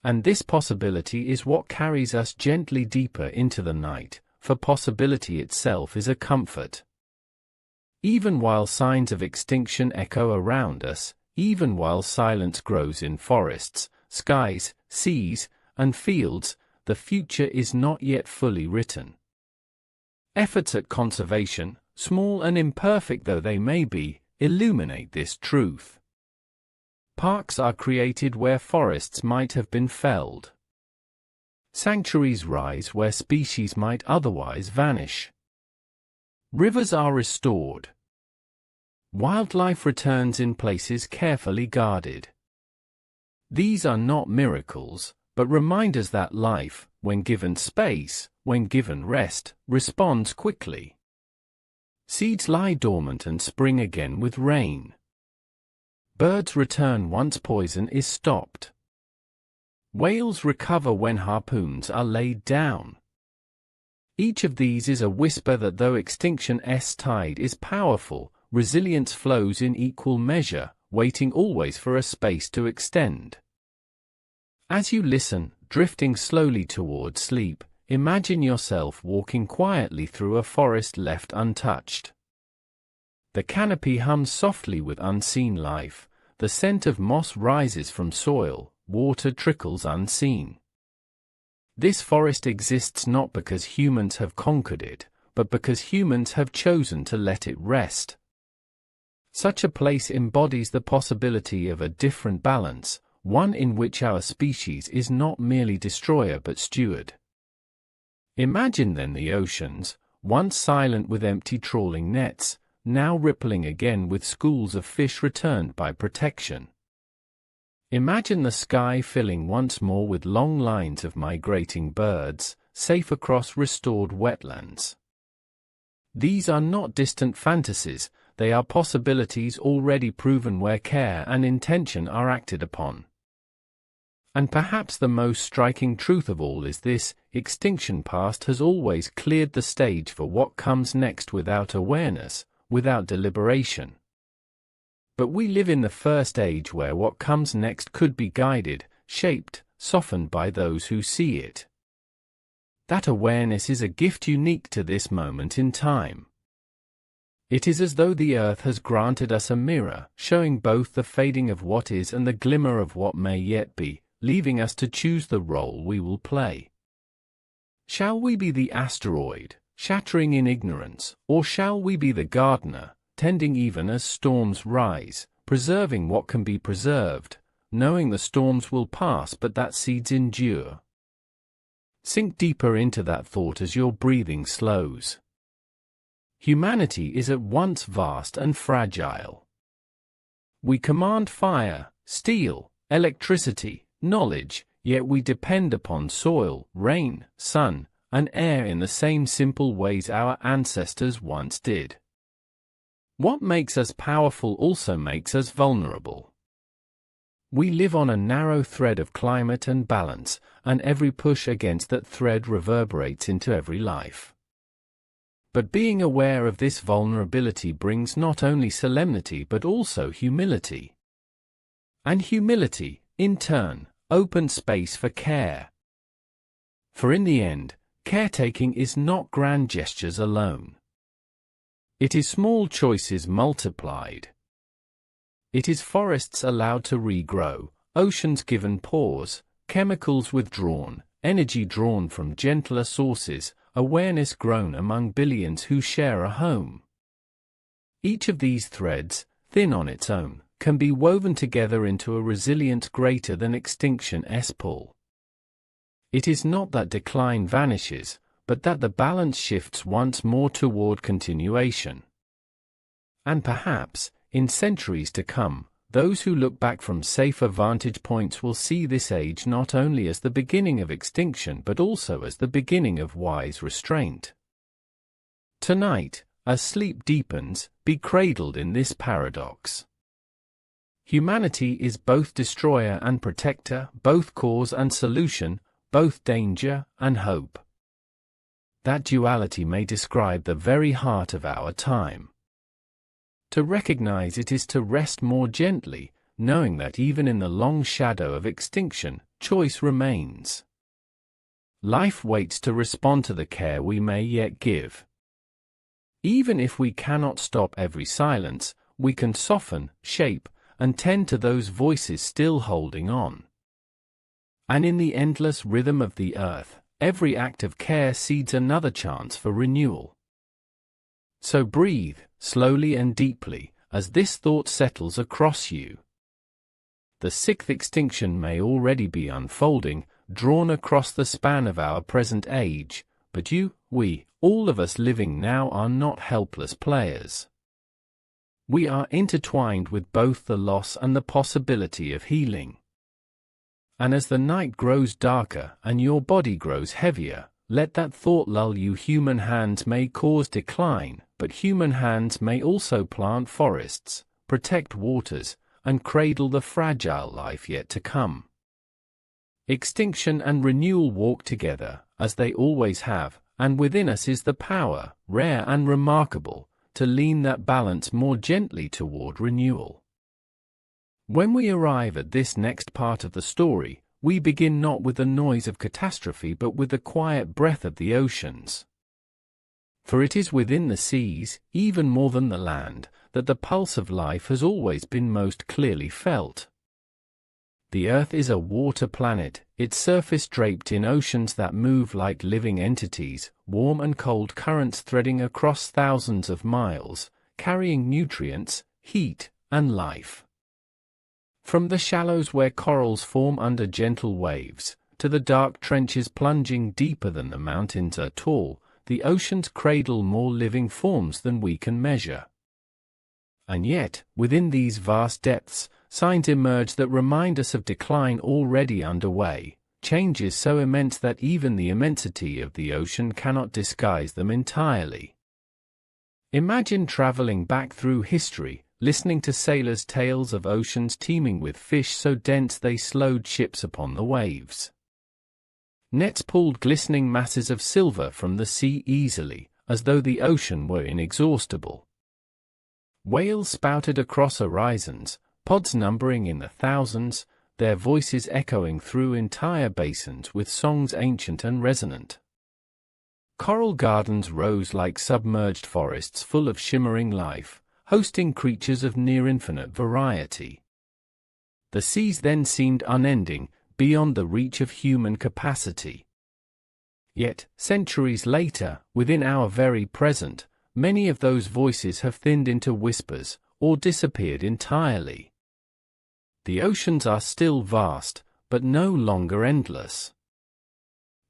[SPEAKER 1] And this possibility is what carries us gently deeper into the night, for possibility itself is a comfort. Even while signs of extinction echo around us, even while silence grows in forests, skies, seas, and fields, the future is not yet fully written. Efforts at conservation, small and imperfect though they may be, illuminate this truth. Parks are created where forests might have been felled. Sanctuaries rise where species might otherwise vanish. Rivers are restored. Wildlife returns in places carefully guarded. These are not miracles, but reminders that life, when given space, when given rest, responds quickly. Seeds lie dormant and spring again with rain. Birds return once poison is stopped. Whales recover when harpoons are laid down. Each of these is a whisper that though extinction's tide is powerful, resilience flows in equal measure, waiting always for a space to extend. As you listen, drifting slowly toward sleep, imagine yourself walking quietly through a forest left untouched. The canopy hums softly with unseen life, the scent of moss rises from soil, water trickles unseen. This forest exists not because humans have conquered it, but because humans have chosen to let it rest. Such a place embodies the possibility of a different balance, one in which our species is not merely destroyer but steward. Imagine then the oceans, once silent with empty trawling nets, now rippling again with schools of fish returned by protection. Imagine the sky filling once more with long lines of migrating birds, safe across restored wetlands. These are not distant fantasies, they are possibilities already proven where care and intention are acted upon. And perhaps the most striking truth of all is this: extinction past has always cleared the stage for what comes next without awareness, without deliberation. But we live in the first age where what comes next could be guided, shaped, softened by those who see it. That awareness is a gift unique to this moment in time. It is as though the earth has granted us a mirror, showing both the fading of what is and the glimmer of what may yet be, leaving us to choose the role we will play. Shall we be the asteroid, shattering in ignorance, or shall we be the gardener, tending even as storms rise, preserving what can be preserved, knowing the storms will pass but that seeds endure? Sink deeper into that thought as your breathing slows. Humanity is at once vast and fragile. We command fire, steel, electricity, knowledge, yet we depend upon soil, rain, sun, and air in the same simple ways our ancestors once did. What makes us powerful also makes us vulnerable. We live on a narrow thread of climate and balance, and every push against that thread reverberates into every life. But being aware of this vulnerability brings not only solemnity but also humility. And humility, in turn, opens space for care. For in the end, caretaking is not grand gestures alone. It is small choices multiplied. It is forests allowed to regrow, oceans given pause, chemicals withdrawn, energy drawn from gentler sources, awareness grown among billions who share a home. Each of these threads, thin on its own, can be woven together into a resilience greater than extinction's pull. It is not that decline vanishes, but that the balance shifts once more toward continuation. And perhaps, in centuries to come, those who look back from safer vantage points will see this age not only as the beginning of extinction but also as the beginning of wise restraint. Tonight, as sleep deepens, be cradled in this paradox. Humanity is both destroyer and protector, both cause and solution, both danger and hope. That duality may describe the very heart of our time. To recognize it is to rest more gently, knowing that even in the long shadow of extinction, choice remains. Life waits to respond to the care we may yet give. Even if we cannot stop every silence, we can soften, shape, and tend to those voices still holding on. And in the endless rhythm of the earth, every act of care seeds another chance for renewal. So breathe, slowly and deeply, as this thought settles across you. The sixth extinction may already be unfolding, drawn across the span of our present age, but you, we, all of us living now are not helpless players. We are intertwined with both the loss and the possibility of healing. And as the night grows darker and your body grows heavier, let that thought lull you. Human hands may cause decline, but human hands may also plant forests, protect waters, and cradle the fragile life yet to come. Extinction and renewal walk together, as they always have, and within us is the power, rare and remarkable, to lean that balance more gently toward renewal. When we arrive at this next part of the story, we begin not with the noise of catastrophe but with the quiet breath of the oceans. For it is within the seas, even more than the land, that the pulse of life has always been most clearly felt. The Earth is a water planet, its surface draped in oceans that move like living entities, warm and cold currents threading across thousands of miles, carrying nutrients, heat, and life. From the shallows where corals form under gentle waves, to the dark trenches plunging deeper than the mountains are tall, the oceans cradle more living forms than we can measure. And yet, within these vast depths, signs emerge that remind us of decline already underway, changes so immense that even the immensity of the ocean cannot disguise them entirely. Imagine traveling back through history, listening to sailors' tales of oceans teeming with fish so dense they slowed ships upon the waves. Nets pulled glistening masses of silver from the sea easily, as though the ocean were inexhaustible. Whales spouted across horizons, pods numbering in the thousands, their voices echoing through entire basins with songs ancient and resonant. Coral gardens rose like submerged forests full of shimmering life, hosting creatures of near-infinite variety. The seas then seemed unending, beyond the reach of human capacity. Yet, centuries later, within our very present, many of those voices have thinned into whispers, or disappeared entirely. The oceans are still vast, but no longer endless.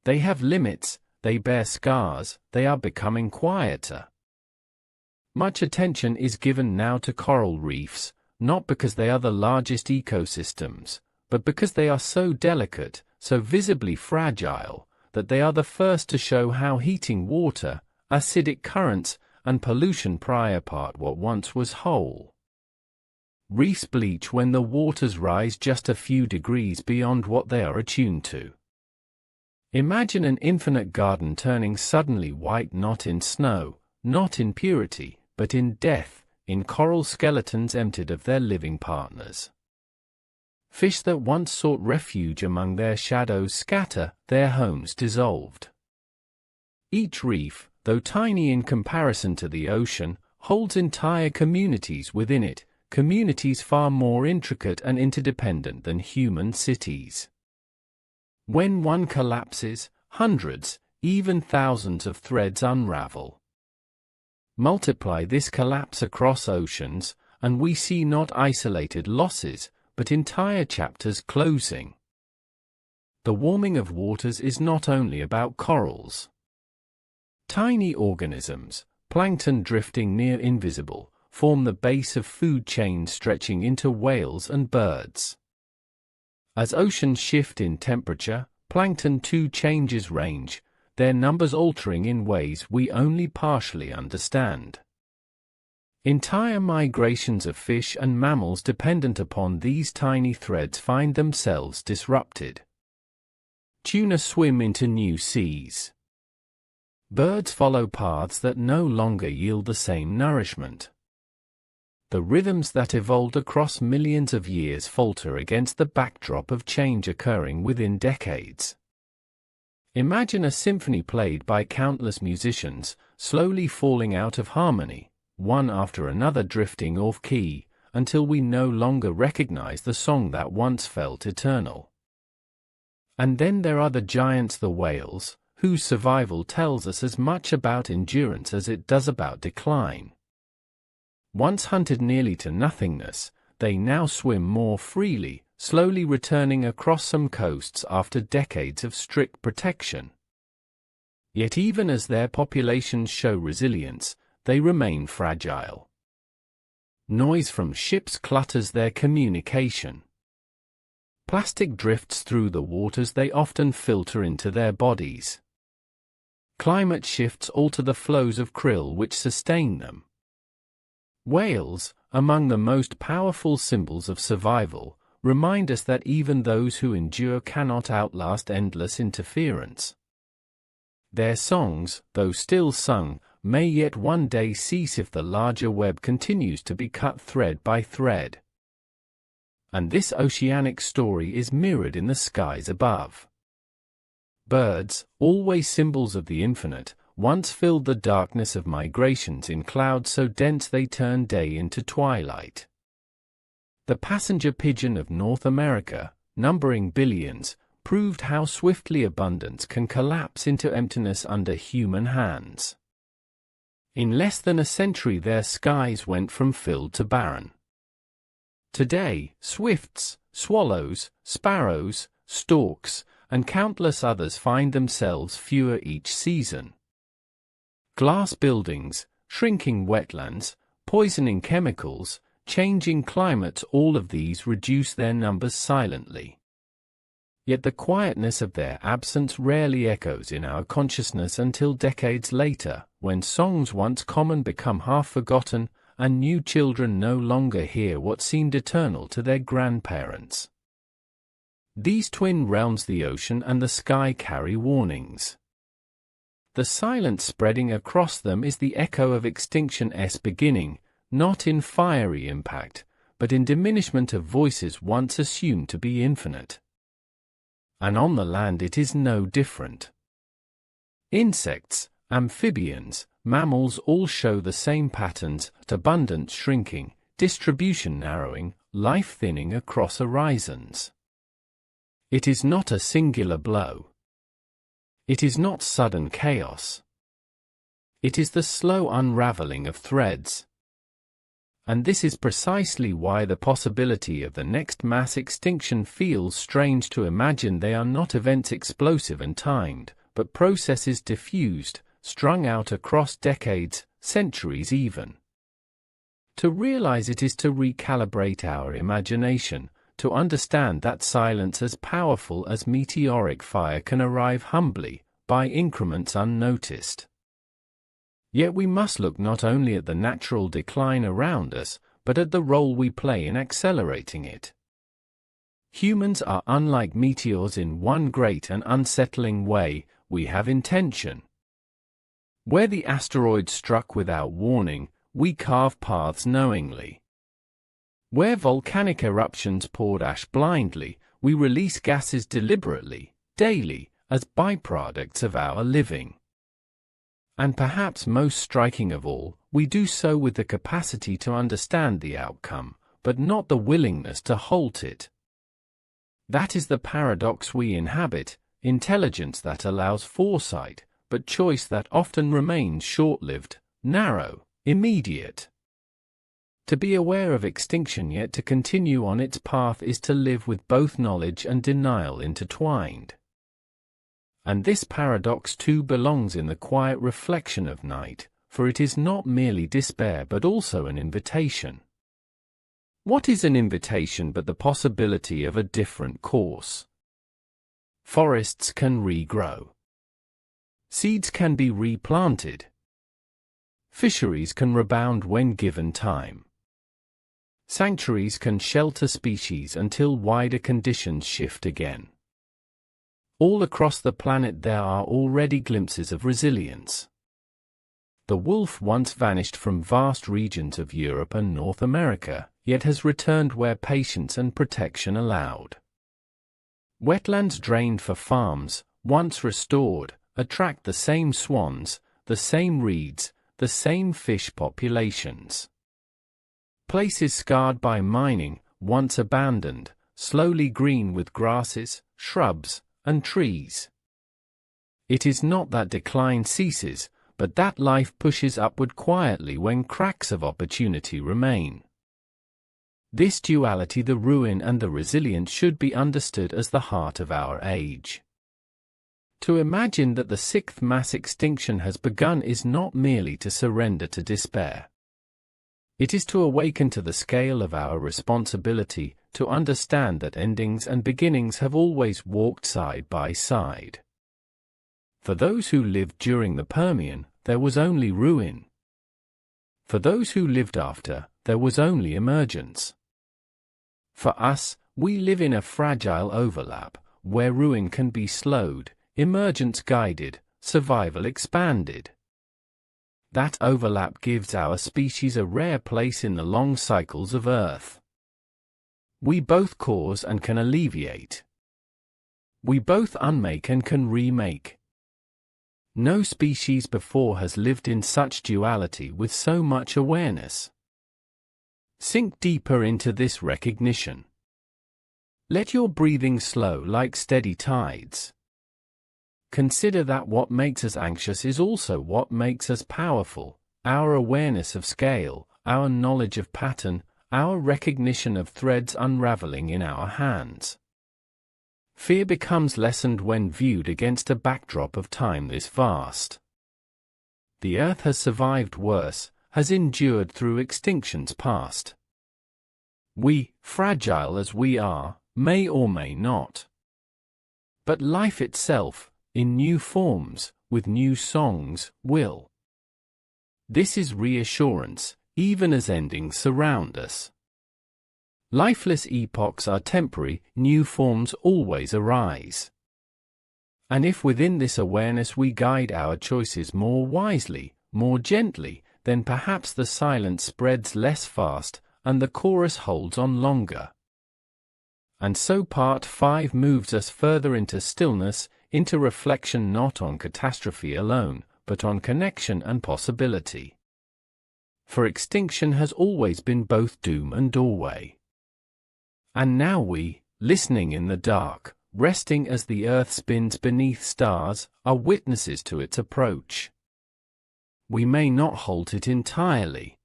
[SPEAKER 1] They have limits, they bear scars, they are becoming quieter. Much attention is given now to coral reefs, not because they are the largest ecosystems, but because they are so delicate, so visibly fragile, that they are the first to show how heating water, acidic currents, and pollution pry apart what once was whole. Reefs bleach when the waters rise just a few degrees beyond what they are attuned to. Imagine an infinite garden turning suddenly white, not in snow, not in purity, but in death, in coral skeletons emptied of their living partners. Fish that once sought refuge among their shadows scatter, their homes dissolved. Each reef, though tiny in comparison to the ocean, holds entire communities within it, communities far more intricate and interdependent than human cities. When one collapses, hundreds, even thousands of threads unravel. Multiply this collapse across oceans, and we see not isolated losses, but entire chapters closing. The warming of waters is not only about corals. Tiny organisms, plankton drifting near invisible, form the base of food chains stretching into whales and birds. As oceans shift in temperature, plankton too changes range, their numbers altering in ways we only partially understand. Entire migrations of fish and mammals dependent upon these tiny threads find themselves disrupted. Tuna swim into new seas. Birds follow paths that no longer yield the same nourishment. The rhythms that evolved across millions of years falter against the backdrop of change occurring within decades. Imagine a symphony played by countless musicians, slowly falling out of harmony, one after another drifting off key, until we no longer recognize the song that once felt eternal. And then there are the giants, the whales, whose survival tells us as much about endurance as it does about decline. Once hunted nearly to nothingness, they now swim more freely, slowly returning across some coasts after decades of strict protection. Yet even as their populations show resilience, they remain fragile. Noise from ships clutters their communication. Plastic drifts through the waters they often filter into their bodies. Climate shifts alter the flows of krill which sustain them. Whales, among the most powerful symbols of survival, remind us that even those who endure cannot outlast endless interference. Their songs, though still sung, may yet one day cease if the larger web continues to be cut thread by thread. And this oceanic story is mirrored in the skies above. Birds, always symbols of the infinite, once filled the darkness of migrations in clouds so dense they turned day into twilight. The passenger pigeon of North America, numbering billions, proved how swiftly abundance can collapse into emptiness under human hands. In less than a century their skies went from filled to barren. Today, swifts, swallows, sparrows, storks, and countless others find themselves fewer each season. Glass buildings, shrinking wetlands, poisoning chemicals, changing climates, all of these reduce their numbers silently. Yet the quietness of their absence rarely echoes in our consciousness until decades later, when songs once common become half forgotten, and new children no longer hear what seemed eternal to their grandparents. These twin realms, the ocean and the sky, carry warnings. The silence spreading across them is the echo of extinction's beginning, not in fiery impact, but in diminishment of voices once assumed to be infinite. And on the land it is no different. Insects, amphibians, mammals all show the same patterns: abundance shrinking, distribution narrowing, life thinning across horizons. It is not a singular blow. It is not sudden chaos. It is the slow unraveling of threads. And this is precisely why the possibility of the next mass extinction feels strange to imagine. They are not events explosive and timed, but processes diffused, strung out across decades, centuries even. To realize it is to recalibrate our imagination, to understand that silence as powerful as meteoric fire can arrive humbly, by increments unnoticed. Yet we must look not only at the natural decline around us, but at the role we play in accelerating it. Humans are unlike meteors in one great and unsettling way: we have intention. Where the asteroid struck without warning, we carve paths knowingly. Where volcanic eruptions poured ash blindly, we release gases deliberately, daily, as byproducts of our living. And perhaps most striking of all, we do so with the capacity to understand the outcome, but not the willingness to halt it. That is the paradox we inhabit: intelligence that allows foresight, but choice that often remains short-lived, narrow, immediate. To be aware of extinction yet to continue on its path is to live with both knowledge and denial intertwined. And this paradox too belongs in the quiet reflection of night, for it is not merely despair but also an invitation. What is an invitation but the possibility of a different course? Forests can regrow. Seeds can be replanted. Fisheries can rebound when given time. Sanctuaries can shelter species until wider conditions shift again. All across the planet there are already glimpses of resilience. The wolf once vanished from vast regions of Europe and North America, yet has returned where patience and protection allowed. Wetlands drained for farms, once restored, attract the same swans, the same reeds, the same fish populations. Places scarred by mining, once abandoned, slowly green with grasses, shrubs, and trees. It is not that decline ceases, but that life pushes upward quietly when cracks of opportunity remain. This duality, the ruin and the resilience, should be understood as the heart of our age. To imagine that the sixth mass extinction has begun is not merely to surrender to despair. It is to awaken to the scale of our responsibility, to understand that endings and beginnings have always walked side by side. For those who lived during the Permian, there was only ruin. For those who lived after, there was only emergence. For us, we live in a fragile overlap, where ruin can be slowed, emergence guided, survival expanded. That overlap gives our species a rare place in the long cycles of Earth. We both cause and can alleviate. We both unmake and can remake. No species before has lived in such duality with so much awareness. Sink deeper into this recognition. Let your breathing slow like steady tides. Consider that what makes us anxious is also what makes us powerful, our awareness of scale, our knowledge of pattern, our recognition of threads unraveling in our hands. Fear becomes lessened when viewed against a backdrop of time this vast. The Earth has survived worse, has endured through extinctions past. We, fragile as we are, may or may not. But life itself, in new forms, with new songs, will. This is reassurance, even as endings surround us. Lifeless epochs are temporary, new forms always arise. And if within this awareness we guide our choices more wisely, more gently, then perhaps the silence spreads less fast, and the chorus holds on longer. And so Part 5 moves us further into stillness, into reflection not on catastrophe alone, but on connection and possibility. For extinction has always been both doom and doorway. And now we, listening in the dark, resting as the earth spins beneath stars, are witnesses to its approach. We may not halt it entirely.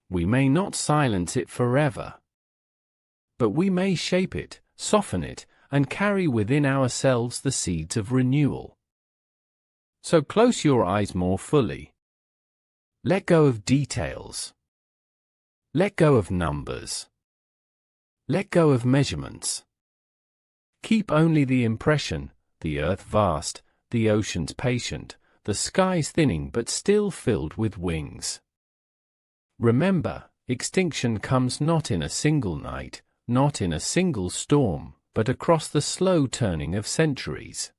[SPEAKER 1] We may not silence it forever. But we may shape it, soften it, and carry within ourselves the seeds of renewal. So close your eyes more fully. Let go of details. Let go of numbers. Let go of measurements. Keep only the impression, the earth vast, the oceans patient, the skies thinning but still filled with wings. Remember, extinction comes not in a single night, not in a single storm, but across the slow turning of centuries.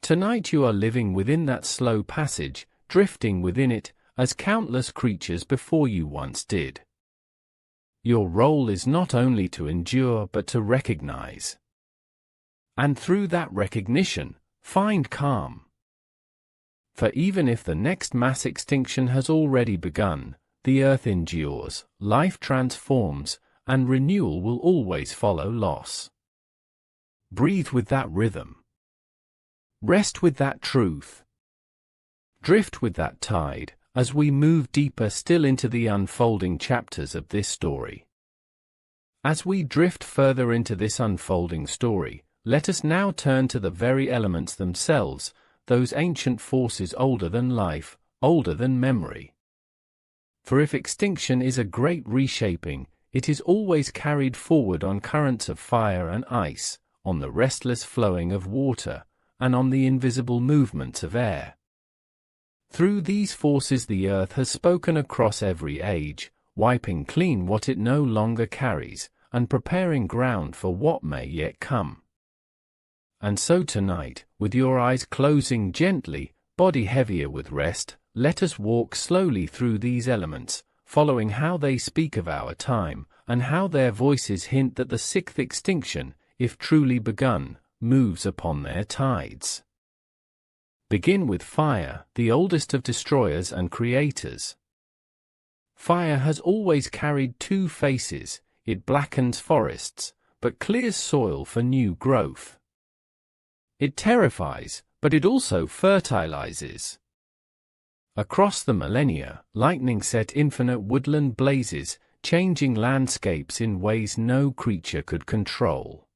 [SPEAKER 1] Tonight you are living within that slow passage, drifting within it, as countless creatures before you once did. Your role is not only to endure but to recognize. And through that recognition, find calm. For even if the next mass extinction has already begun, the earth endures, life transforms, and renewal will always follow loss. Breathe with that rhythm. Rest with that truth. Drift with that tide, as we move deeper still into the unfolding chapters of this story. As we drift further into this unfolding story, let us now turn to the very elements themselves, those ancient forces older than life, older than memory. For if extinction is a great reshaping, it is always carried forward on currents of fire and ice, on the restless flowing of water, and on the invisible movements of air. Through these forces the earth has spoken across every age, wiping clean what it no longer carries, and preparing ground for what may yet come. And so tonight, with your eyes closing gently, body heavier with rest, let us walk slowly through these elements, following how they speak of our time, and how their voices hint that the sixth extinction, if truly begun, moves upon their tides. Begin with fire, the oldest of destroyers and creators. Fire has always carried two faces. It blackens forests, but clears soil for new growth. It terrifies, but it also fertilizes. Across the millennia, lightning set infinite woodland blazes, changing landscapes in ways no creature could control.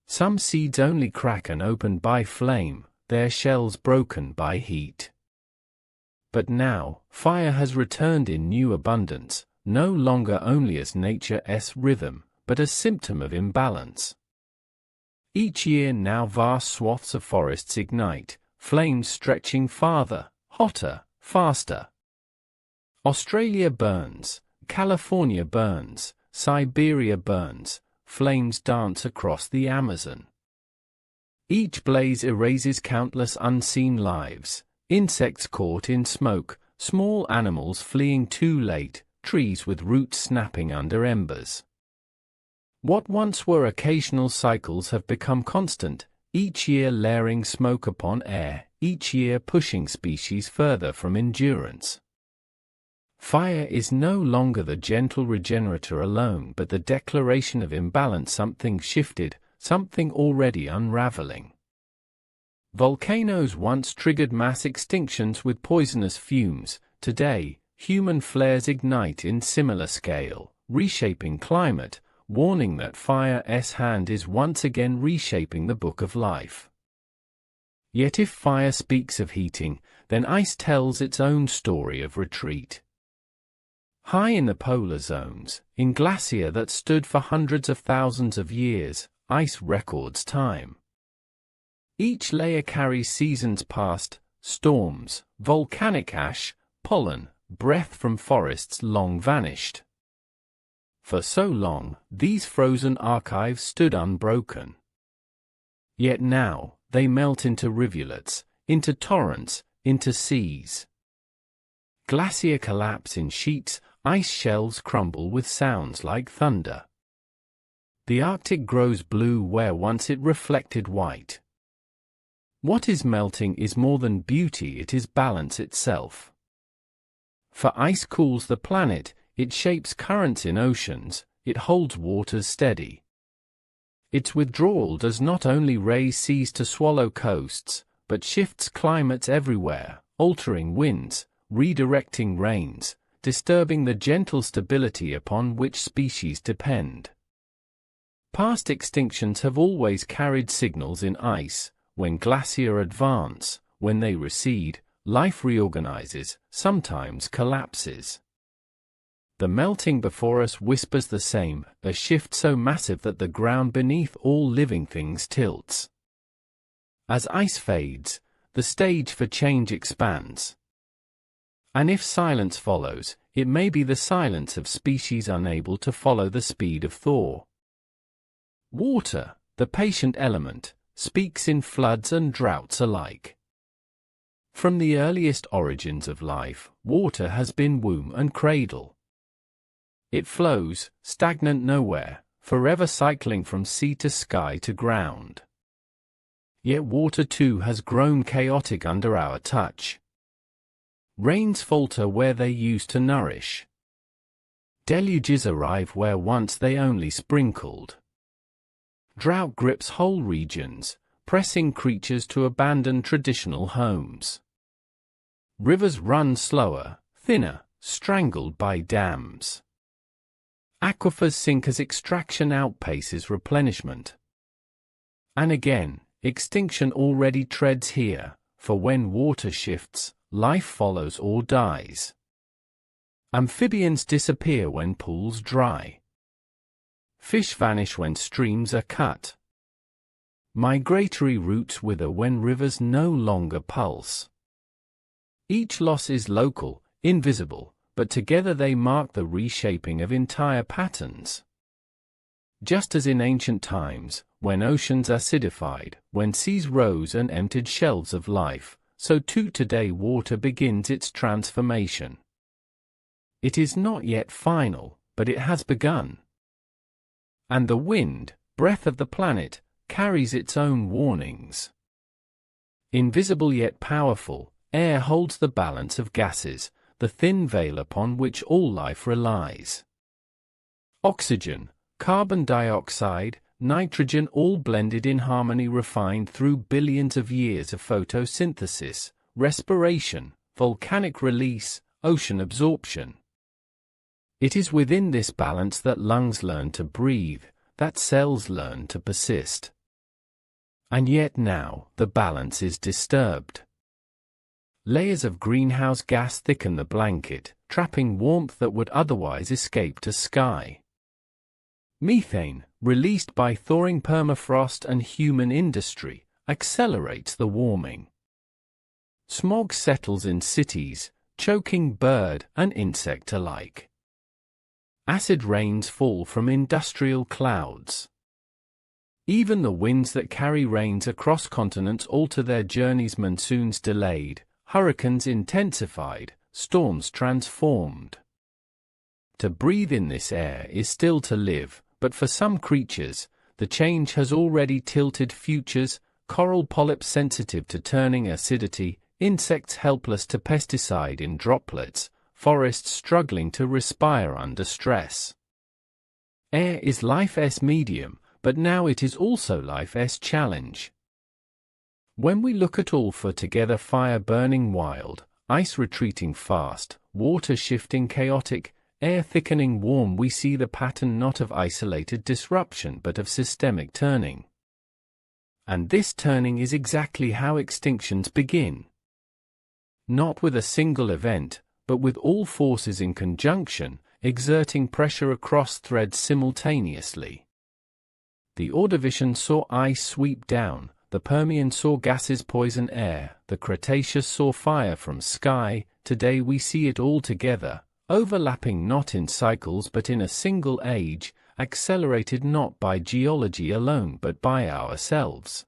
[SPEAKER 1] Some seeds only crack and open by flame, their shells broken by heat. But now, fire has returned in new abundance, no longer only as nature's rhythm, but a symptom of imbalance. Each year now vast swaths of forests ignite, flames stretching farther, hotter, faster. Australia burns, California burns, Siberia burns, flames dance across the Amazon. Each blaze erases countless unseen lives, insects caught in smoke, small animals fleeing too late, trees with roots snapping under embers. What once were occasional cycles have become constant, each year layering smoke upon air, each year pushing species further from endurance. Fire is no longer the gentle regenerator alone, but the declaration of imbalance. Something shifted, something already unraveling. Volcanoes once triggered mass extinctions with poisonous fumes. Today, human flares ignite in similar scale, reshaping climate, warning that fire's hand is once again reshaping the book of life. Yet if fire speaks of heating, then ice tells its own story of retreat. High in the polar zones, in glacier that stood for hundreds of thousands of years, ice records time. Each layer carries seasons past, storms, volcanic ash, pollen, breath from forests long vanished. For so long, these frozen archives stood unbroken. Yet now, they melt into rivulets, into torrents, into seas. Glacier collapse in sheets, ice shelves crumble with sounds like thunder. The Arctic grows blue where once it reflected white. What is melting is more than beauty, it is balance itself. For ice cools the planet, it shapes currents in oceans, it holds waters steady. Its withdrawal does not only raise seas to swallow coasts, but shifts climates everywhere, altering winds, redirecting rains, disturbing the gentle stability upon which species depend. Past extinctions have always carried signals in ice. When glaciers advance, when they recede, life reorganizes, sometimes collapses. The melting before us whispers the same, a shift so massive that the ground beneath all living things tilts. As ice fades, the stage for change expands. And if silence follows, it may be the silence of species unable to follow the speed of thaw. Water, the patient element, speaks in floods and droughts alike. From the earliest origins of life, water has been womb and cradle. It flows, stagnant nowhere, forever cycling from sea to sky to ground. Yet water too has grown chaotic under our touch. Rains falter where they used to nourish. Deluges arrive where once they only sprinkled. Drought grips whole regions, pressing creatures to abandon traditional homes. Rivers run slower, thinner, strangled by dams. Aquifers sink as extraction outpaces replenishment. And again, extinction already treads here, for when water shifts, life follows or dies. Amphibians disappear when pools dry. Fish vanish when streams are cut. Migratory routes wither when rivers no longer pulse. Each loss is local, invisible, but together they mark the reshaping of entire patterns. Just as in ancient times, when oceans acidified, when seas rose and emptied shelves of life, so too today water begins its transformation. It is not yet final, but it has begun. And the wind, breath of the planet, carries its own warnings. Invisible yet powerful, air holds the balance of gases, the thin veil upon which all life relies. Oxygen, carbon dioxide, nitrogen all blended in harmony, refined through billions of years of photosynthesis, respiration, volcanic release, ocean absorption. It is within this balance that lungs learn to breathe, that cells learn to persist. And yet now, the balance is disturbed. Layers of greenhouse gas thicken the blanket, trapping warmth that would otherwise escape to sky. Methane, released by thawing permafrost and human industry, accelerates the warming. Smog settles in cities, choking bird and insect alike. Acid rains fall from industrial clouds. Even the winds that carry rains across continents alter their journeys, monsoons delayed, hurricanes intensified, storms transformed. To breathe in this air is still to live, but for some creatures, the change has already tilted futures, coral polyps sensitive to turning acidity, insects helpless to pesticide in droplets, forests struggling to respire under stress. Air is life's medium, but now it is also life's challenge. When we look at all for together, fire burning wild, ice retreating fast, water shifting chaotic, air thickening warm, we see the pattern not of isolated disruption but of systemic turning. And this turning is exactly how extinctions begin. Not with a single event, but with all forces in conjunction, exerting pressure across threads simultaneously. The Ordovician saw ice sweep down, the Permian saw gases poison air, the Cretaceous saw fire from sky. Today we see it all together, overlapping not in cycles but in a single age, accelerated not by geology alone but by ourselves.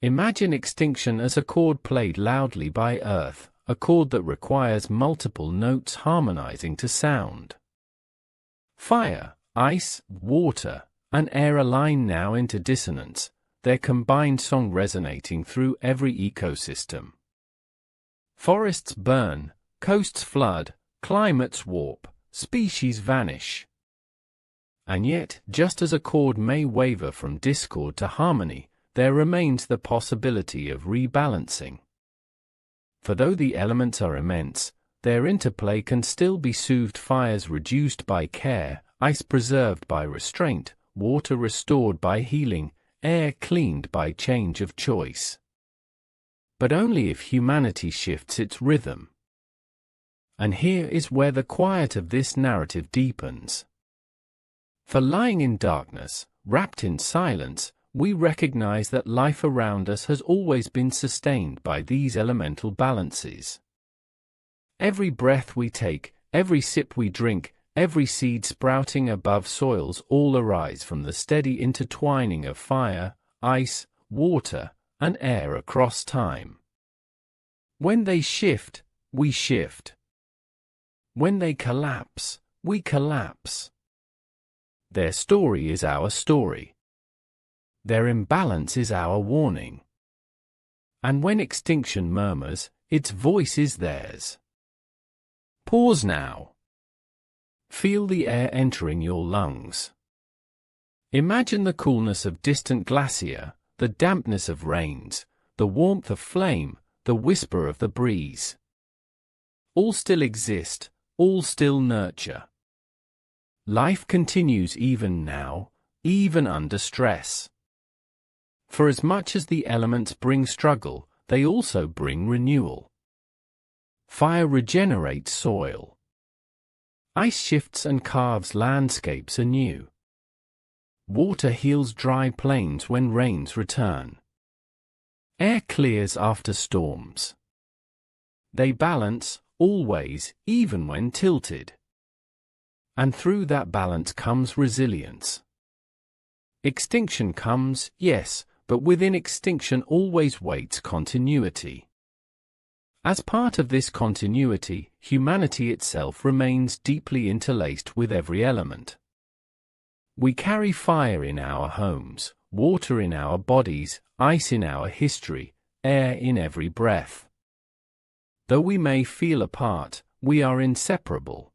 [SPEAKER 1] Imagine extinction as a chord played loudly by Earth, a chord that requires multiple notes harmonizing to sound. Fire, ice, water, and air align now into dissonance, their combined song resonating through every ecosystem. Forests burn, coasts flood, climates warp, species vanish. And yet, just as a chord may waver from discord to harmony, there remains the possibility of rebalancing. For though the elements are immense, their interplay can still be soothed, fires reduced by care, ice preserved by restraint, water restored by healing, air cleaned by change of choice. But only if humanity shifts its rhythm. And here is where the quiet of this narrative deepens. For lying in darkness, wrapped in silence, we recognize that life around us has always been sustained by these elemental balances. Every breath we take, every sip we drink, every seed sprouting above soils all arise from the steady intertwining of fire, ice, water, and air across time. When they shift, we shift. When they collapse, we collapse. Their story is our story. Their imbalance is our warning. And when extinction murmurs, its voice is theirs. Pause now. Feel the air entering your lungs. Imagine the coolness of distant glacier, the dampness of rains, the warmth of flame, the whisper of the breeze. All still exist, all still nurture. Life continues even now, even under stress. For as much as the elements bring struggle, they also bring renewal. Fire regenerates soil. Ice shifts and carves landscapes anew. Water heals dry plains when rains return. Air clears after storms. They balance, always, even when tilted. And through that balance comes resilience. Extinction comes, yes, but within extinction always waits continuity. As part of this continuity, humanity itself remains deeply interlaced with every element. We carry fire in our homes, water in our bodies, ice in our history, air in every breath. Though we may feel apart, we are inseparable.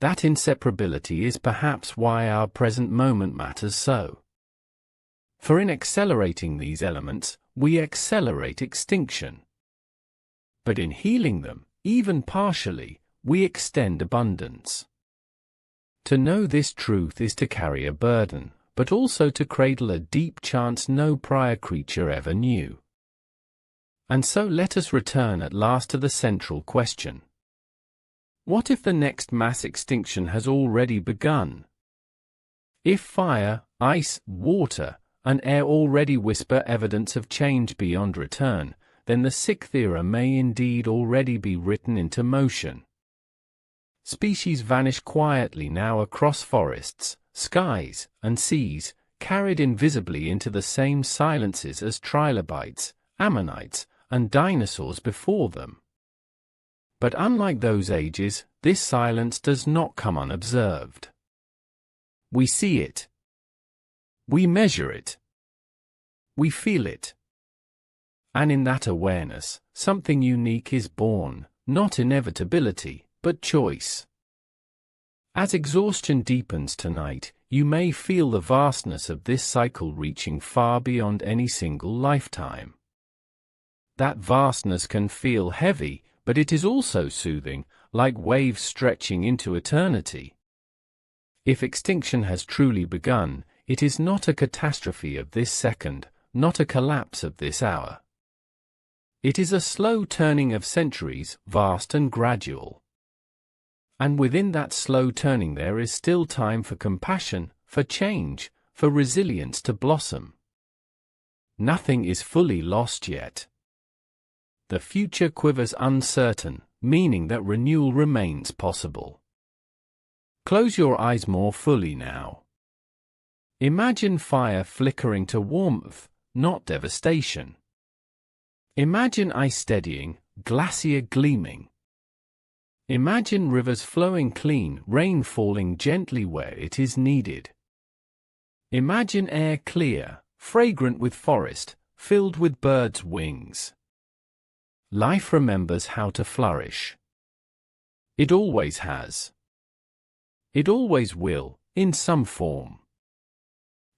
[SPEAKER 1] That inseparability is perhaps why our present moment matters so. For in accelerating these elements, we accelerate extinction. But in healing them, even partially, we extend abundance. To know this truth is to carry a burden, but also to cradle a deep chance no prior creature ever knew. And so let us return at last to the central question. What if the next mass extinction has already begun? If fire, ice, water, and air already whisper evidence of change beyond return, then the sixth era may indeed already be written into motion. Species vanish quietly now across forests, skies, and seas, carried invisibly into the same silences as trilobites, ammonites, and dinosaurs before them. But unlike those ages, this silence does not come unobserved. We see it. We measure it. We feel it. And in that awareness, something unique is born, not inevitability, but choice. As exhaustion deepens tonight, you may feel the vastness of this cycle reaching far beyond any single lifetime. That vastness can feel heavy, but it is also soothing, like waves stretching into eternity. If extinction has truly begun, it is not a catastrophe of this second, not a collapse of this hour. It is a slow turning of centuries, vast and gradual. And within that slow turning there is still time for compassion, for change, for resilience to blossom. Nothing is fully lost yet. The future quivers uncertain, meaning that renewal remains possible. Close your eyes more fully now. Imagine fire flickering to warmth, not devastation. Imagine ice steadying, glacier gleaming. Imagine rivers flowing clean, rain falling gently where it is needed. Imagine air clear, fragrant with forest, filled with birds' wings. Life remembers how to flourish. It always has. It always will, in some form.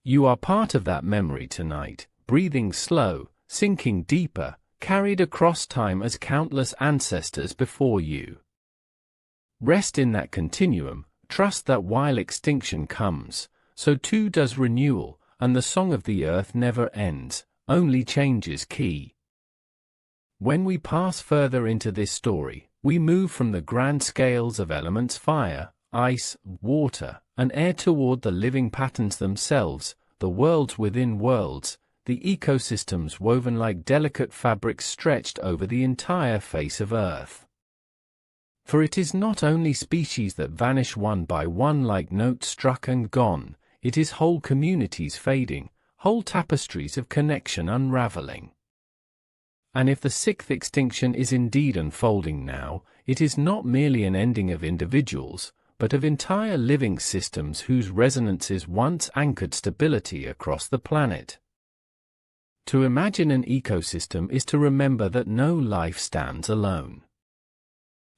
[SPEAKER 1] You are part of that memory tonight, breathing slow, sinking deeper, carried across time as countless ancestors before you. Rest in that continuum, trust that while extinction comes, so too does renewal, and the song of the earth never ends, only changes key. When we pass further into this story, we move from the grand scales of elements fire, ice, water, and air toward the living patterns themselves, the worlds within worlds, the ecosystems woven like delicate fabrics stretched over the entire face of Earth. For it is not only species that vanish one by one like notes struck and gone, it is whole communities fading, whole tapestries of connection unraveling. And if the sixth extinction is indeed unfolding now, it is not merely an ending of individuals, but of entire living systems whose resonances once anchored stability across the planet. To imagine an ecosystem is to remember that no life stands alone.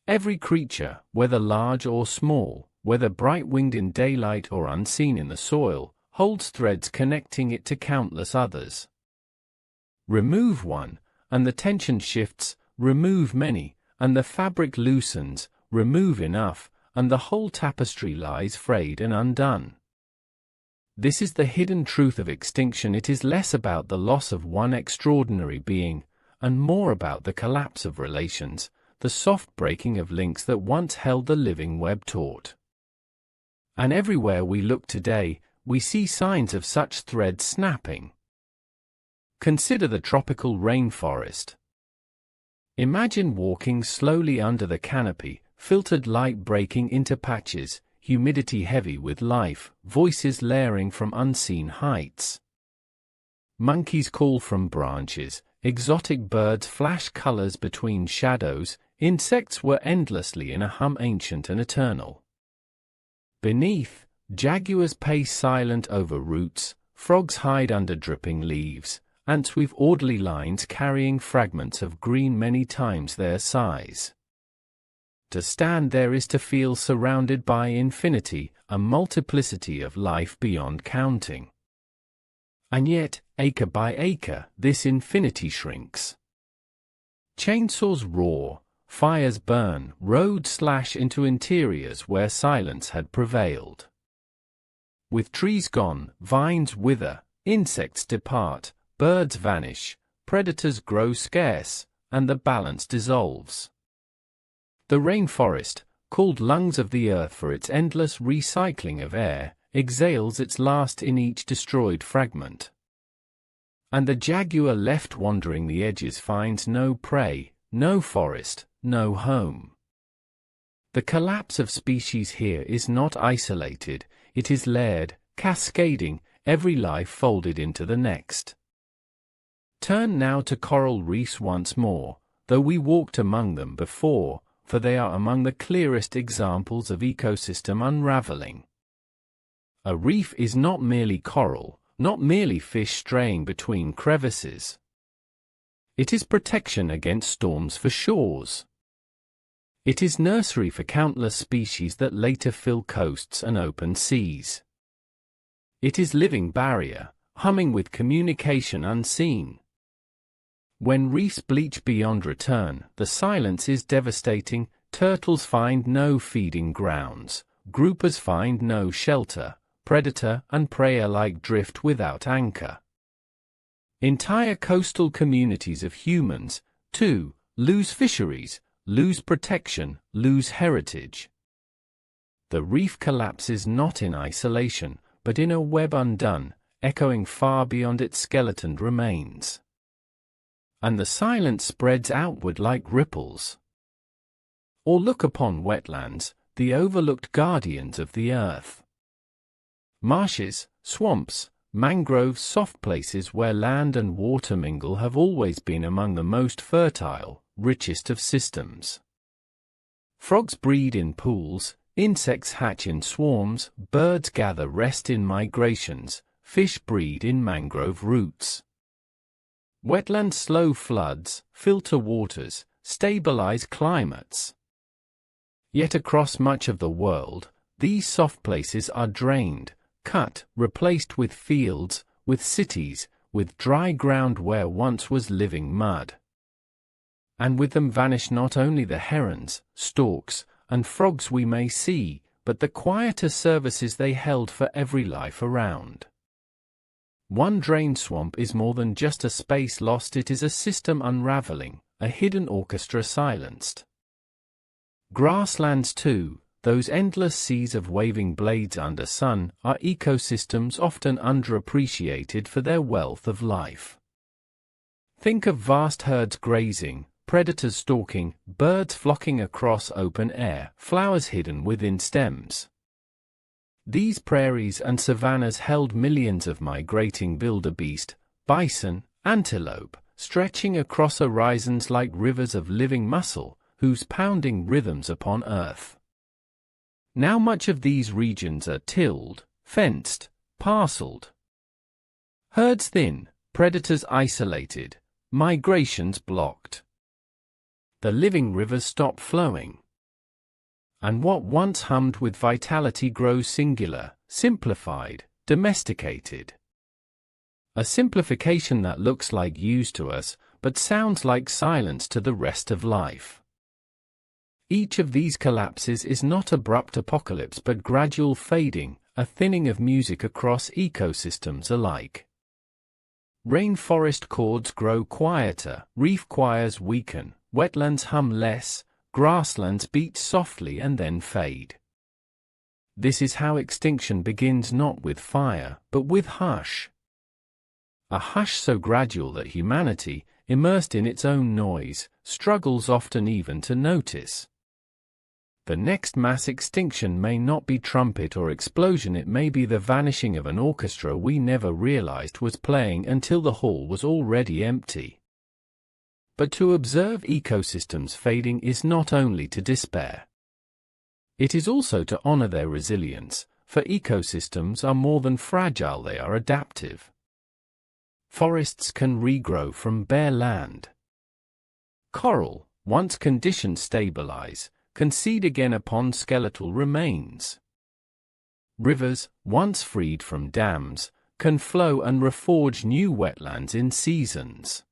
[SPEAKER 1] Every creature, whether large or small, whether bright-winged in daylight or unseen in the soil, holds threads connecting it to countless others. Remove one, and the tension shifts, remove many, and the fabric loosens, remove enough, and the whole tapestry lies frayed and undone. This is the hidden truth of extinction. It is less about the loss of one extraordinary being, and more about the collapse of relations, the soft breaking of links that once held the living web taut. And everywhere we look today, we see signs of such threads snapping. Consider the tropical rainforest. Imagine walking slowly under the canopy, filtered light breaking into patches, humidity heavy with life, voices layering from unseen heights. Monkeys call from branches, exotic birds flash colors between shadows, insects were endlessly in a hum ancient and eternal. Beneath, jaguars pace silent over roots, frogs hide under dripping leaves, ants weave orderly lines carrying fragments of green many times their size. To stand there is to feel surrounded by infinity, a multiplicity of life beyond counting. And yet, acre by acre, this infinity shrinks. Chainsaws roar, fires burn, roads slash into interiors where silence had prevailed. With trees gone, vines wither, insects depart, birds vanish, predators grow scarce, and the balance dissolves. The rainforest, called lungs of the earth for its endless recycling of air, exhales its last in each destroyed fragment. And the jaguar left wandering the edges finds no prey, no forest, no home. The collapse of species here is not isolated, it is layered, cascading, every life folded into the next. Turn now to coral reefs once more, though we walked among them before, for they are among the clearest examples of ecosystem unraveling. A reef is not merely coral, not merely fish straying between crevices. It is protection against storms for shores. It is nursery for countless species that later fill coasts and open seas. It is living barrier, humming with communication unseen. When reefs bleach beyond return, the silence is devastating. Turtles find no feeding grounds, groupers find no shelter, predator and prey alike drift without anchor. Entire coastal communities of humans, too, lose fisheries, lose protection, lose heritage. The reef collapses not in isolation, but in a web undone, echoing far beyond its skeletoned remains. And the silence spreads outward like ripples. Or look upon wetlands, the overlooked guardians of the earth. Marshes, swamps, mangroves, soft places where land and water mingle have always been among the most fertile, richest of systems. Frogs breed in pools, insects hatch in swarms, birds gather rest in migrations, fish breed in mangrove roots. Wetland slow floods, filter waters, stabilize climates. Yet across much of the world, these soft places are drained, cut, replaced with fields, with cities, with dry ground where once was living mud. And with them vanish not only the herons, storks, and frogs we may see, but the quieter services they held for every life around. One drained swamp is more than just a space lost, it is a system unraveling, a hidden orchestra silenced. Grasslands too, those endless seas of waving blades under sun, are ecosystems often underappreciated for their wealth of life. Think of vast herds grazing, predators stalking, birds flocking across open air, flowers hidden within stems. These prairies and savannas held millions of migrating wildebeest, bison, antelope, stretching across horizons like rivers of living muscle, whose pounding rhythms upon earth. Now much of these regions are tilled, fenced, parceled. Herds thin, predators isolated, migrations blocked. The living rivers stop flowing. And what once hummed with vitality grows singular, simplified, domesticated. A simplification that looks like use to us, but sounds like silence to the rest of life. Each of these collapses is not abrupt apocalypse but gradual fading, a thinning of music across ecosystems alike. Rainforest chords grow quieter, reef choirs weaken, wetlands hum less, grasslands beat softly and then fade. This is how extinction begins, not with fire, but with hush. A hush so gradual that humanity, immersed in its own noise, struggles often even to notice. The next mass extinction may not be trumpet or explosion, it may be the vanishing of an orchestra we never realized was playing until the hall was already empty. But to observe ecosystems fading is not only to despair. It is also to honor their resilience, for ecosystems are more than fragile, they are adaptive. Forests can regrow from bare land. Coral, once conditions stabilize, can seed again upon skeletal remains. Rivers, once freed from dams, can flow and reforge new wetlands in seasons.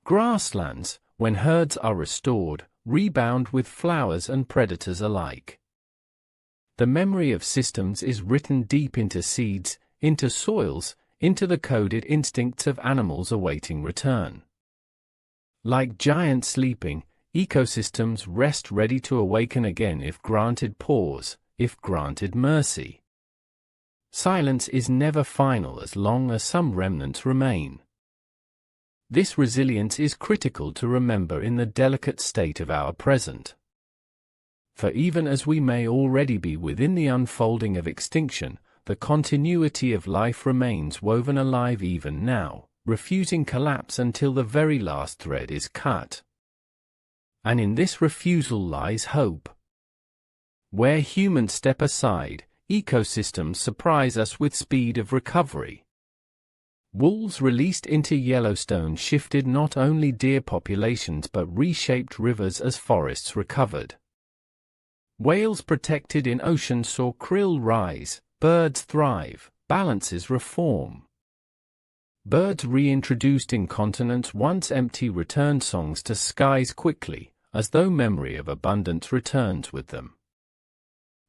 [SPEAKER 1] Grasslands, when herds are restored, rebound with flowers and predators alike. The memory of systems is written deep into seeds, into soils, into the coded instincts of animals awaiting return. Like giants sleeping, ecosystems rest ready to awaken again if granted pause, if granted mercy. Silence is never final as long as some remnants remain. This resilience is critical to remember in the delicate state of our present. For even as we may already be within the unfolding of extinction, the continuity of life remains woven alive even now, refusing collapse until the very last thread is cut. And in this refusal lies hope. Where humans step aside, ecosystems surprise us with speed of recovery. Wolves released into Yellowstone shifted not only deer populations but reshaped rivers as forests recovered. Whales protected in oceans saw krill rise, birds thrive, balances reform. Birds reintroduced in continents once empty returned songs to skies quickly, as though memory of abundance returns with them.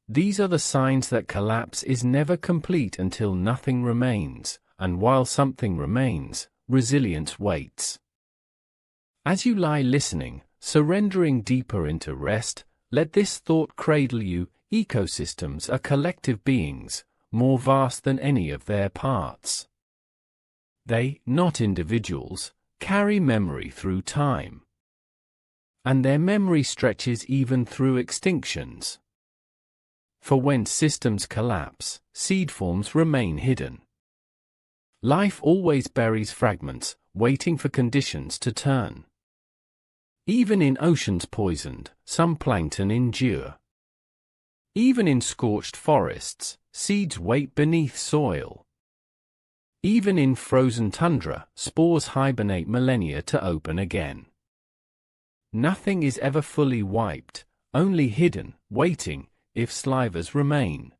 [SPEAKER 1] These are the signs that collapse is never complete until nothing remains, and while something remains, resilience waits. As you lie listening, surrendering deeper into rest, let this thought cradle you: ecosystems are collective beings, more vast than any of their parts. They, not individuals, carry memory through time. And their memory stretches even through extinctions. For when systems collapse, seed forms remain hidden. Life always buries fragments, waiting for conditions to turn. Even in oceans poisoned, some plankton endure. Even in scorched forests, seeds wait beneath soil. Even in frozen tundra, spores hibernate millennia to open again. Nothing is ever fully wiped, only hidden, waiting, if slivers remain.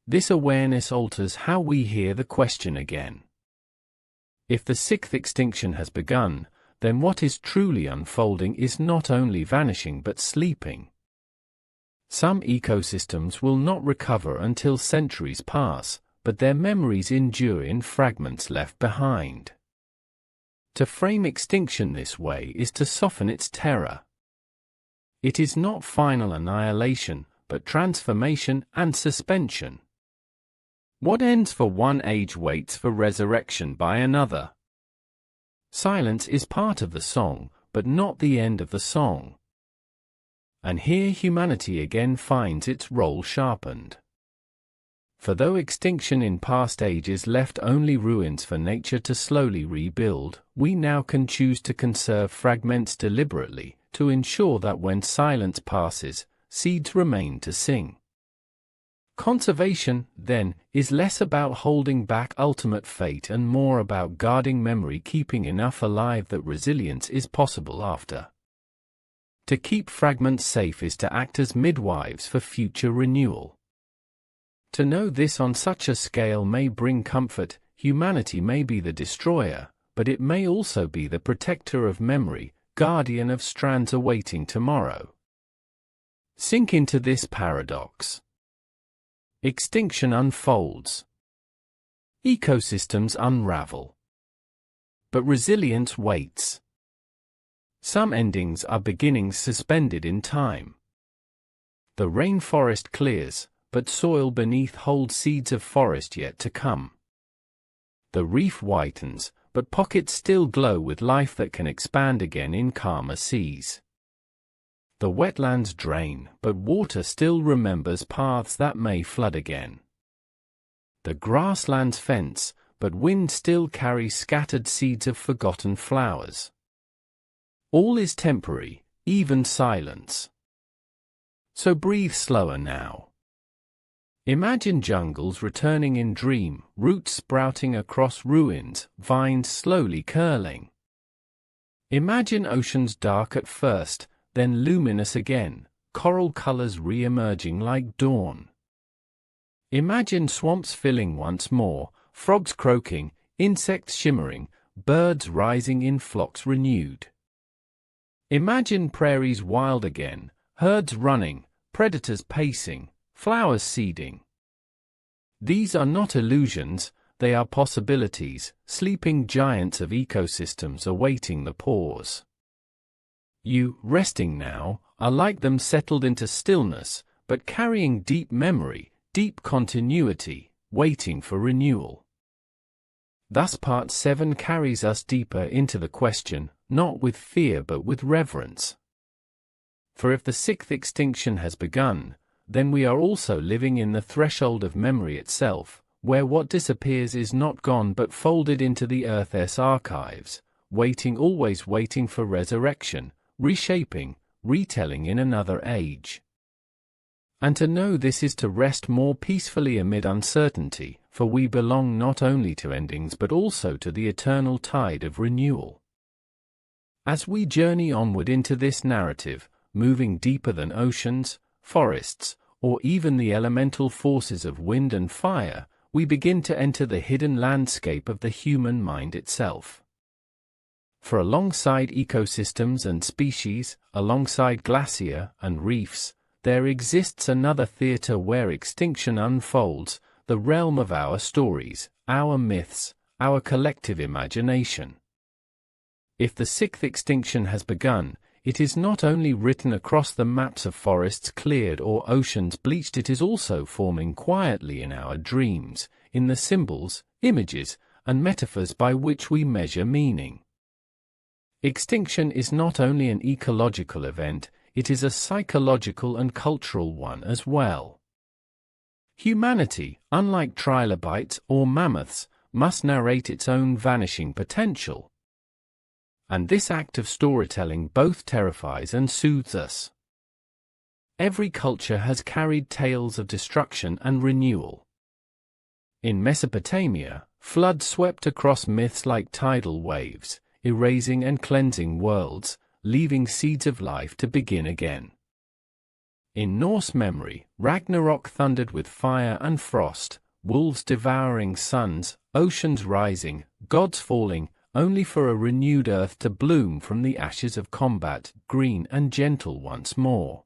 [SPEAKER 1] This awareness alters how we hear the question again. If the sixth extinction has begun, then what is truly unfolding is not only vanishing but sleeping. Some ecosystems will not recover until centuries pass, but their memories endure in fragments left behind. To frame extinction this way is to soften its terror. It is not final annihilation, but transformation and suspension. What ends for one age waits for resurrection by another. Silence is part of the song, but not the end of the song. And here humanity again finds its role sharpened. For though extinction in past ages left only ruins for nature to slowly rebuild, we now can choose to conserve fragments deliberately, to ensure that when silence passes, seeds remain to sing. Conservation, then, is less about holding back ultimate fate and more about guarding memory, keeping enough alive that resilience is possible after. To keep fragments safe is to act as midwives for future renewal. To know this on such a scale may bring comfort. Humanity may be the destroyer, but it may also be the protector of memory, guardian of strands awaiting tomorrow. Sink into this paradox. Extinction unfolds. Ecosystems unravel. But resilience waits. Some endings are beginnings suspended in time. The rainforest clears, but soil beneath holds seeds of forest yet to come. The reef whitens, but pockets still glow with life that can expand again in calmer seas. The wetlands drain, but water still remembers paths that may flood again. The grasslands fence, but wind still carries scattered seeds of forgotten flowers. All is temporary, even silence. So breathe slower now. Imagine jungles returning in dream, roots sprouting across ruins, vines slowly curling. Imagine oceans dark at first, then luminous again, coral colors re-emerging like dawn. Imagine swamps filling once more, frogs croaking, insects shimmering, birds rising in flocks renewed. Imagine prairies wild again, herds running, predators pacing, flowers seeding. These are not illusions, they are possibilities, sleeping giants of ecosystems awaiting the pause. You, resting now, are like them settled into stillness, but carrying deep memory, deep continuity, waiting for renewal. Thus Part 7 carries us deeper into the question, not with fear but with reverence. For if the sixth extinction has begun, then we are also living in the threshold of memory itself, where what disappears is not gone but folded into the Earth's archives, waiting, always waiting for resurrection, reshaping, retelling in another age. And to know this is to rest more peacefully amid uncertainty, for we belong not only to endings but also to the eternal tide of renewal. As we journey onward into this narrative, moving deeper than oceans, forests, or even the elemental forces of wind and fire, we begin to enter the hidden landscape of the human mind itself. For alongside ecosystems and species, alongside glacier and reefs, there exists another theater where extinction unfolds, the realm of our stories, our myths, our collective imagination. If the sixth extinction has begun, it is not only written across the maps of forests cleared or oceans bleached, it is also forming quietly in our dreams, in the symbols, images, and metaphors by which we measure meaning. Extinction is not only an ecological event, it is a psychological and cultural one as well. Humanity, unlike trilobites or mammoths, must narrate its own vanishing potential. And this act of storytelling both terrifies and soothes us. Every culture has carried tales of destruction and renewal. In Mesopotamia, floods swept across myths like tidal waves, erasing and cleansing worlds, leaving seeds of life to begin again. In Norse memory, Ragnarok thundered with fire and frost, wolves devouring suns, oceans rising, gods falling, only for a renewed earth to bloom from the ashes of combat, green and gentle once more.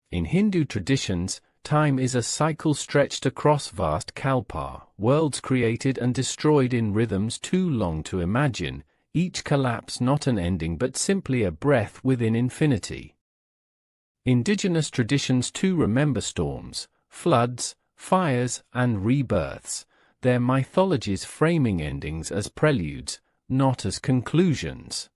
[SPEAKER 1] In Hindu traditions, time is a cycle stretched across vast Kalpa, worlds created and destroyed in rhythms too long to imagine, each collapse not an ending but simply a breath within infinity. Indigenous traditions too remember storms, floods, fires, and rebirths, their mythologies framing endings as preludes, not as conclusions.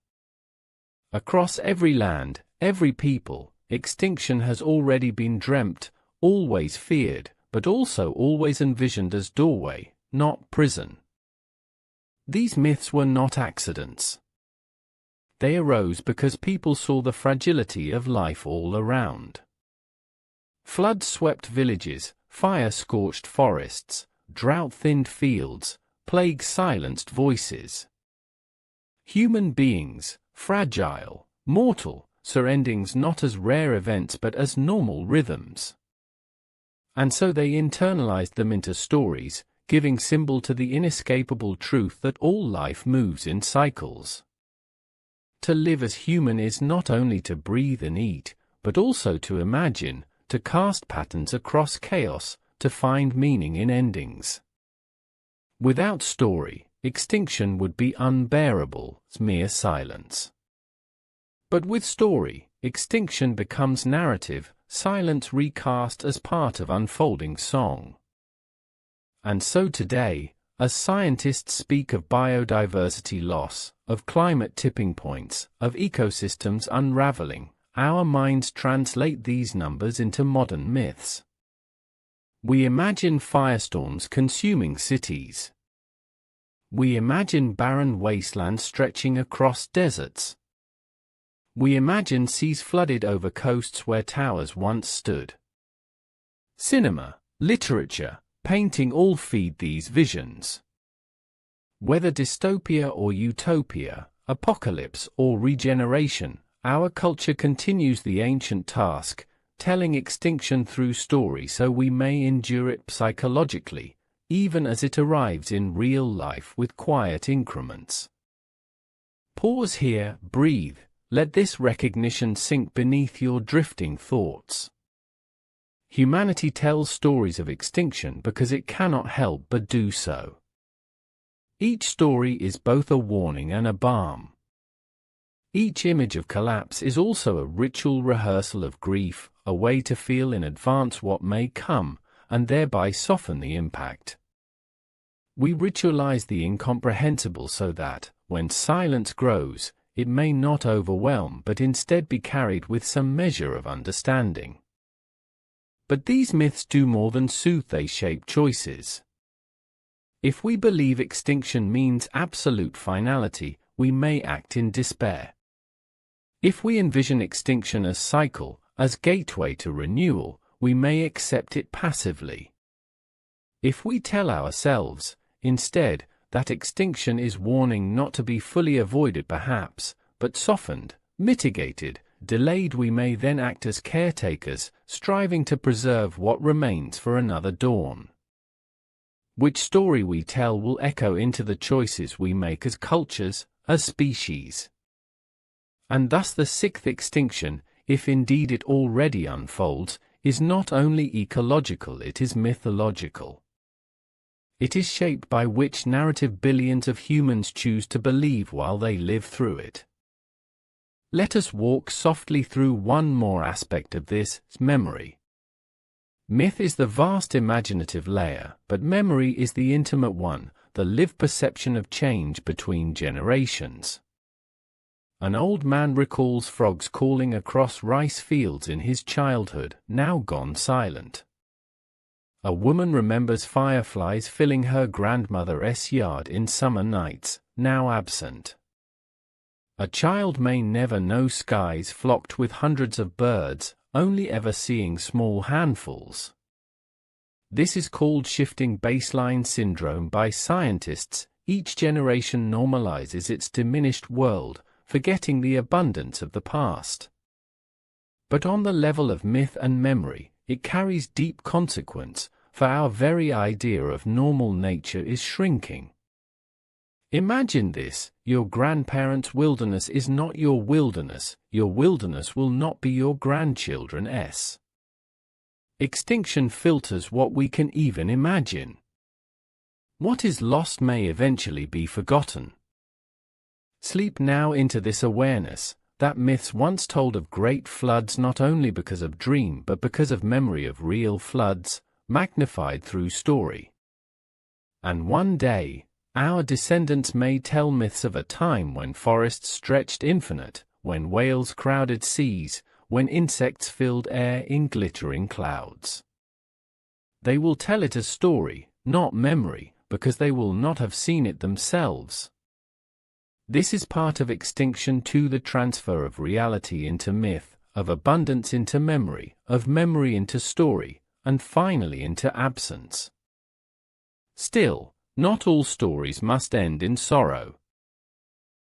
[SPEAKER 1] Across every land, every people, extinction has already been dreamt, always feared, but also always envisioned as doorway, not prison. These myths were not accidents. They arose because people saw the fragility of life all around. Floods swept villages, fire scorched forests, drought-thinned fields, plague silenced voices. Human beings, fragile, mortal, saw endings not as rare events but as normal rhythms. And so they internalized them into stories, giving symbol to the inescapable truth that all life moves in cycles. To live as human is not only to breathe and eat, but also to imagine, to cast patterns across chaos, to find meaning in endings. Without story, extinction would be unbearable, mere silence. But with story, extinction becomes narrative, silence recast as part of unfolding song. And so today, as scientists speak of biodiversity loss, of climate tipping points, of ecosystems unraveling, our minds translate these numbers into modern myths. We imagine firestorms consuming cities. We imagine barren wastelands stretching across deserts. We imagine seas flooded over coasts where towers once stood. Cinema, literature, painting all feed these visions. Whether dystopia or utopia, apocalypse or regeneration, our culture continues the ancient task, telling extinction through story so we may endure it psychologically, even as it arrives in real life with quiet increments. Pause here, breathe, let this recognition sink beneath your drifting thoughts. Humanity tells stories of extinction because it cannot help but do so. Each story is both a warning and a balm. Each image of collapse is also a ritual rehearsal of grief, a way to feel in advance what may come, and thereby soften the impact. We ritualize the incomprehensible so that, when silence grows, it may not overwhelm but instead be carried with some measure of understanding. But these myths do more than soothe, they shape choices. If we believe extinction means absolute finality, we may act in despair. If we envision extinction as cycle, as gateway to renewal, we may accept it passively. If we tell ourselves, instead, that extinction is warning not to be fully avoided perhaps, but softened, mitigated, delayed, we may then act as caretakers, striving to preserve what remains for another dawn. Which story we tell will echo into the choices we make as cultures, as species. And thus the sixth extinction, if indeed it already unfolds, is not only ecological, it is mythological. It is shaped by which narrative billions of humans choose to believe while they live through it. Let us walk softly through one more aspect of this, memory. Myth is the vast imaginative layer, but memory is the intimate one, the lived perception of change between generations. An old man recalls frogs calling across rice fields in his childhood, now gone silent. A woman remembers fireflies filling her grandmother's yard in summer nights, now absent. A child may never know skies flocked with hundreds of birds, only ever seeing small handfuls. This is called shifting baseline syndrome by scientists. Each generation normalizes its diminished world, forgetting the abundance of the past. But on the level of myth and memory, it carries deep consequence, for our very idea of normal nature is shrinking. Imagine this: your grandparents' wilderness is not your wilderness will not be your grandchildren's. Extinction filters what we can even imagine. What is lost may eventually be forgotten. Sleep now into this awareness, that myths once told of great floods not only because of dream but because of memory of real floods, magnified through story. And one day, our descendants may tell myths of a time when forests stretched infinite, when whales crowded seas, when insects filled air in glittering clouds. They will tell it as story, not memory, because they will not have seen it themselves. This is part of extinction too, the transfer of reality into myth, of abundance into memory, of memory into story, and finally into absence. Still, not all stories must end in sorrow.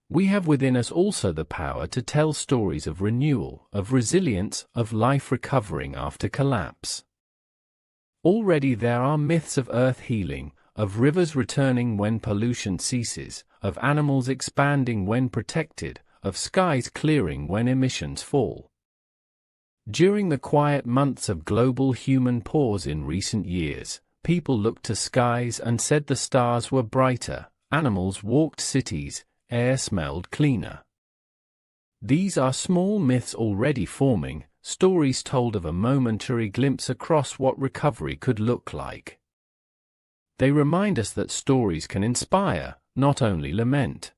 [SPEAKER 1] We have within us also the power to tell stories of renewal, of resilience, of life recovering after collapse. Already there are myths of earth healing, of rivers returning when pollution ceases, of animals expanding when protected, of skies clearing when emissions fall. During the quiet months of global human pause in recent years, people looked to skies and said the stars were brighter, animals walked cities, air smelled cleaner. These are small myths already forming, stories told of a momentary glimpse across what recovery could look like. They remind us that stories can inspire, not only lament.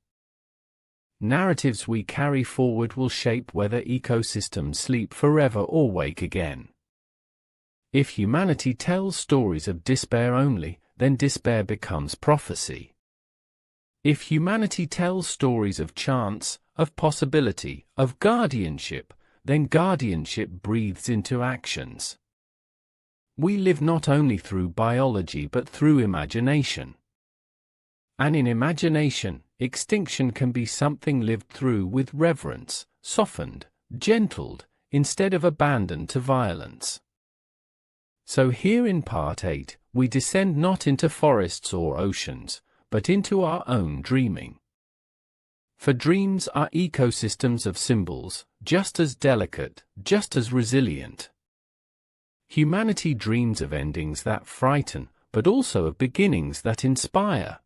[SPEAKER 1] Narratives we carry forward will shape whether ecosystems sleep forever or wake again. If humanity tells stories of despair only, then despair becomes prophecy. If humanity tells stories of chance, of possibility, of guardianship, then guardianship breathes into actions. We live not only through biology but through imagination. And in imagination, extinction can be something lived through with reverence, softened, gentled, instead of abandoned to violence. So here in Part 8, we descend not into forests or oceans, but into our own dreaming. For dreams are ecosystems of symbols, just as delicate, just as resilient. Humanity dreams of endings that frighten, but also of beginnings that inspire.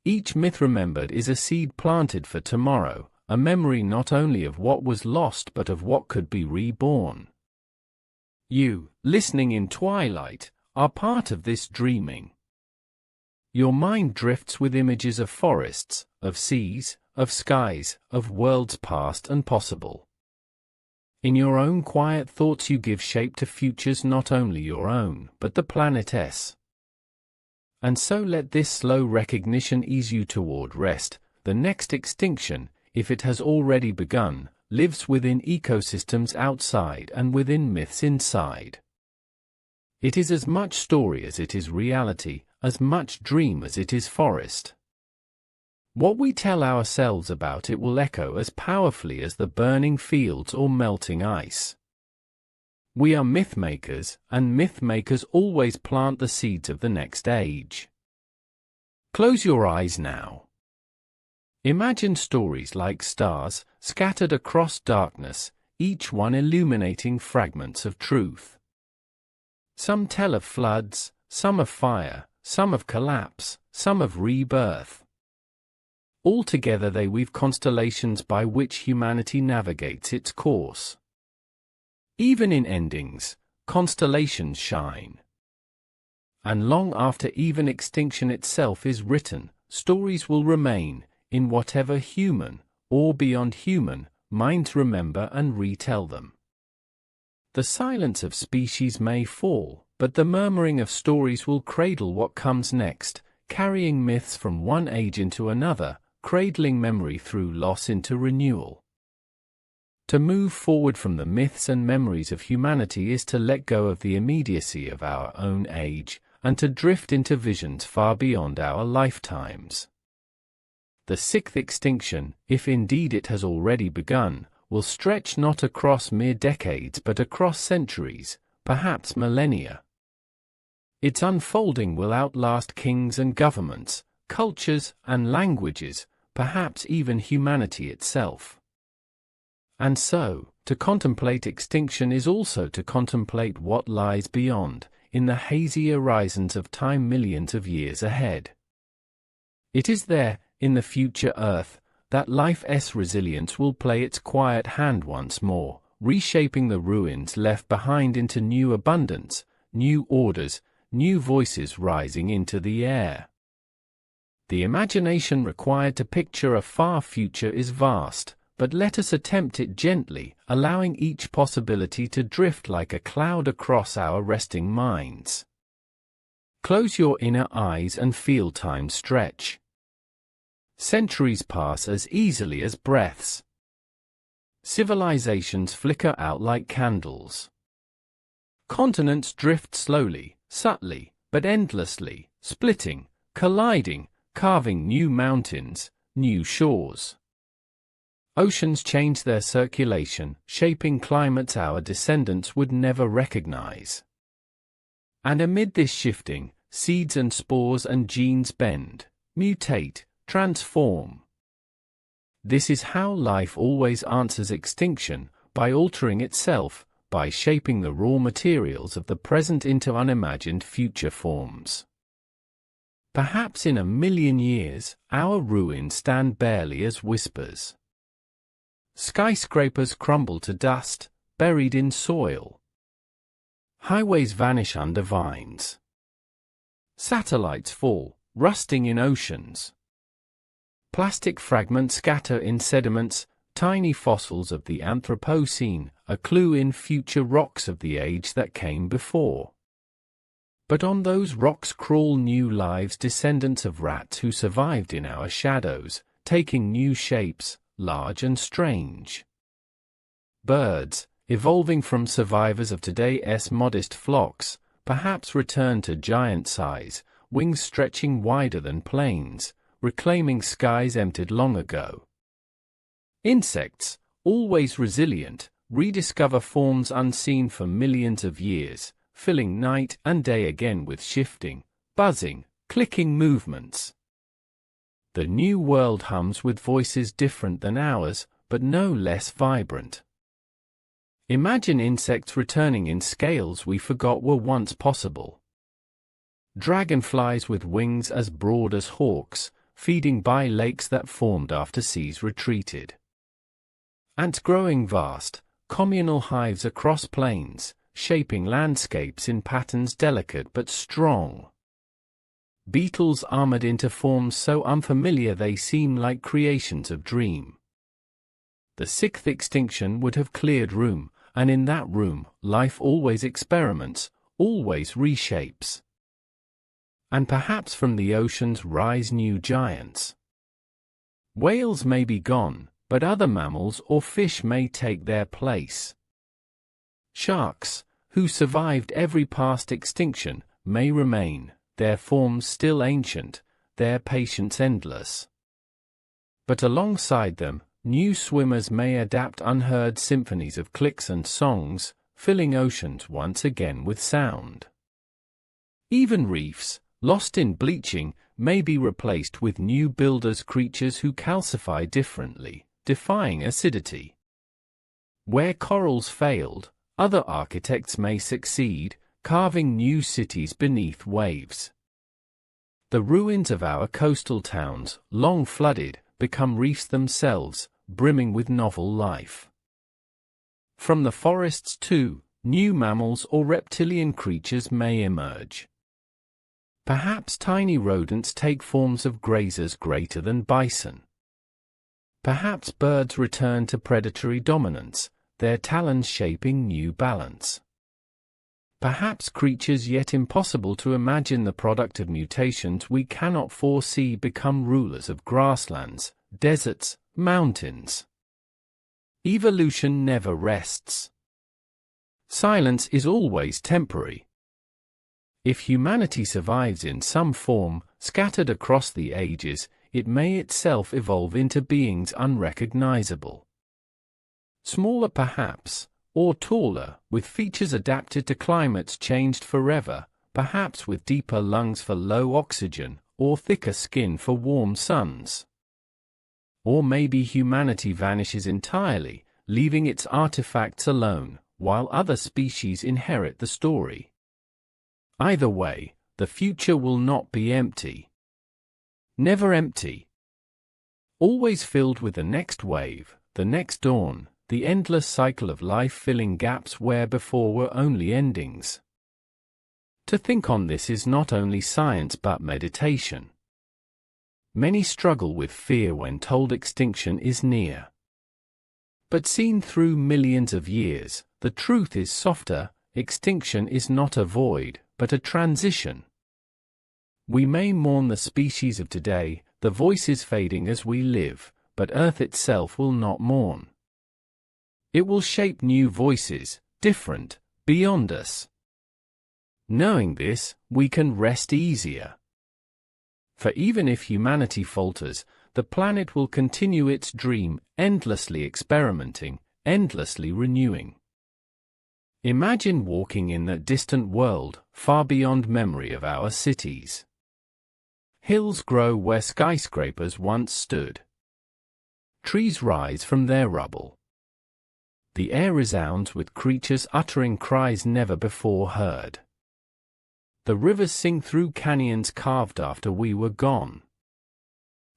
[SPEAKER 1] Each myth remembered is a seed planted for tomorrow, a memory not only of what was lost but of what could be reborn. You, listening in twilight, are part of this dreaming. Your mind drifts with images of forests, of seas, of skies, of worlds past and possible. In your own quiet thoughts you give shape to futures not only your own, but the planet's. And so let this slow recognition ease you toward rest. The next extinction, if it has already begun, lives within ecosystems outside and within myths inside. It is as much story as it is reality, as much dream as it is forest. What we tell ourselves about it will echo as powerfully as the burning fields or melting ice. We are myth makers, and myth makers always plant the seeds of the next age. Close your eyes now. Imagine stories like stars, scattered across darkness, each one illuminating fragments of truth. Some tell of floods, some of fire, some of collapse, some of rebirth. Altogether they weave constellations by which humanity navigates its course. Even in endings, constellations shine. And long after even extinction itself is written, stories will remain, in whatever human, or beyond human, minds remember and retell them. The silence of species may fall, but the murmuring of stories will cradle what comes next, carrying myths from one age into another, cradling memory through loss into renewal. To move forward from the myths and memories of humanity is to let go of the immediacy of our own age, and to drift into visions far beyond our lifetimes. The sixth extinction, if indeed it has already begun, will stretch not across mere decades but across centuries, perhaps millennia. Its unfolding will outlast kings and governments, cultures and languages, perhaps even humanity itself. And so, to contemplate extinction is also to contemplate what lies beyond, in the hazy horizons of time millions of years ahead. It is there, in the future Earth, that life's resilience will play its quiet hand once more, reshaping the ruins left behind into new abundance, new orders, new voices rising into the air. The imagination required to picture a far future is vast, but let us attempt it gently, allowing each possibility to drift like a cloud across our resting minds. Close your inner eyes and feel time stretch. Centuries pass as easily as breaths. Civilizations flicker out like candles. Continents drift slowly, subtly, but endlessly, splitting, colliding, carving new mountains, new shores. Oceans change their circulation, shaping climates our descendants would never recognize. And amid this shifting, seeds and spores and genes bend, mutate, transform. This is how life always answers extinction, by altering itself, by shaping the raw materials of the present into unimagined future forms. Perhaps in 1,000,000 years, our ruins stand barely as whispers. Skyscrapers crumble to dust, buried in soil. Highways vanish under vines. Satellites fall, rusting in oceans. Plastic fragments scatter in sediments, tiny fossils of the Anthropocene, a clue in future rocks of the age that came before. But on those rocks crawl new lives, descendants of rats who survived in our shadows, taking new shapes, large and strange. Birds, evolving from survivors of today's modest flocks, perhaps return to giant size, wings stretching wider than planes, reclaiming skies emptied long ago. Insects, always resilient, rediscover forms unseen for millions of years, filling night and day again with shifting, buzzing, clicking movements. The new world hums with voices different than ours, but no less vibrant. Imagine insects returning in scales we forgot were once possible. Dragonflies with wings as broad as hawks, feeding by lakes that formed after seas retreated. Ants growing vast, communal hives across plains, shaping landscapes in patterns delicate but strong. Beetles armored into forms so unfamiliar they seem like creations of dream. The sixth extinction would have cleared room, and in that room, life always experiments, always reshapes. And perhaps from the oceans rise new giants. Whales may be gone, but other mammals or fish may take their place. Sharks, who survived every past extinction, may remain, their forms still ancient, their patience endless. But alongside them, new swimmers may adapt unheard symphonies of clicks and songs, filling oceans once again with sound. Even reefs, lost in bleaching, may be replaced with new builders, creatures who calcify differently, defying acidity. Where corals failed, other architects may succeed, carving new cities beneath waves. The ruins of our coastal towns, long flooded, become reefs themselves, brimming with novel life. From the forests, too, new mammals or reptilian creatures may emerge. Perhaps tiny rodents take forms of grazers greater than bison. Perhaps birds return to predatory dominance, their talons shaping new balance. Perhaps creatures yet impossible to imagine, the product of mutations we cannot foresee, become rulers of grasslands, deserts, mountains. Evolution never rests. Silence is always temporary. If humanity survives in some form, scattered across the ages, it may itself evolve into beings unrecognizable. Smaller perhaps, or taller, with features adapted to climates changed forever, perhaps with deeper lungs for low oxygen, or thicker skin for warm suns. Or maybe humanity vanishes entirely, leaving its artifacts alone, while other species inherit the story. Either way, the future will not be empty. Never empty. Always filled with the next wave, the next dawn, the endless cycle of life filling gaps where before were only endings. To think on this is not only science but meditation. Many struggle with fear when told extinction is near. But seen through millions of years, the truth is softer. Extinction is not a void, but a transition. We may mourn the species of today, the voices fading as we live, but Earth itself will not mourn. It will shape new voices, different, beyond us. Knowing this, we can rest easier. For even if humanity falters, the planet will continue its dream, endlessly experimenting, endlessly renewing. Imagine walking in that distant world, far beyond memory of our cities. Hills grow where skyscrapers once stood. Trees rise from their rubble. The air resounds with creatures uttering cries never before heard. The rivers sing through canyons carved after we were gone.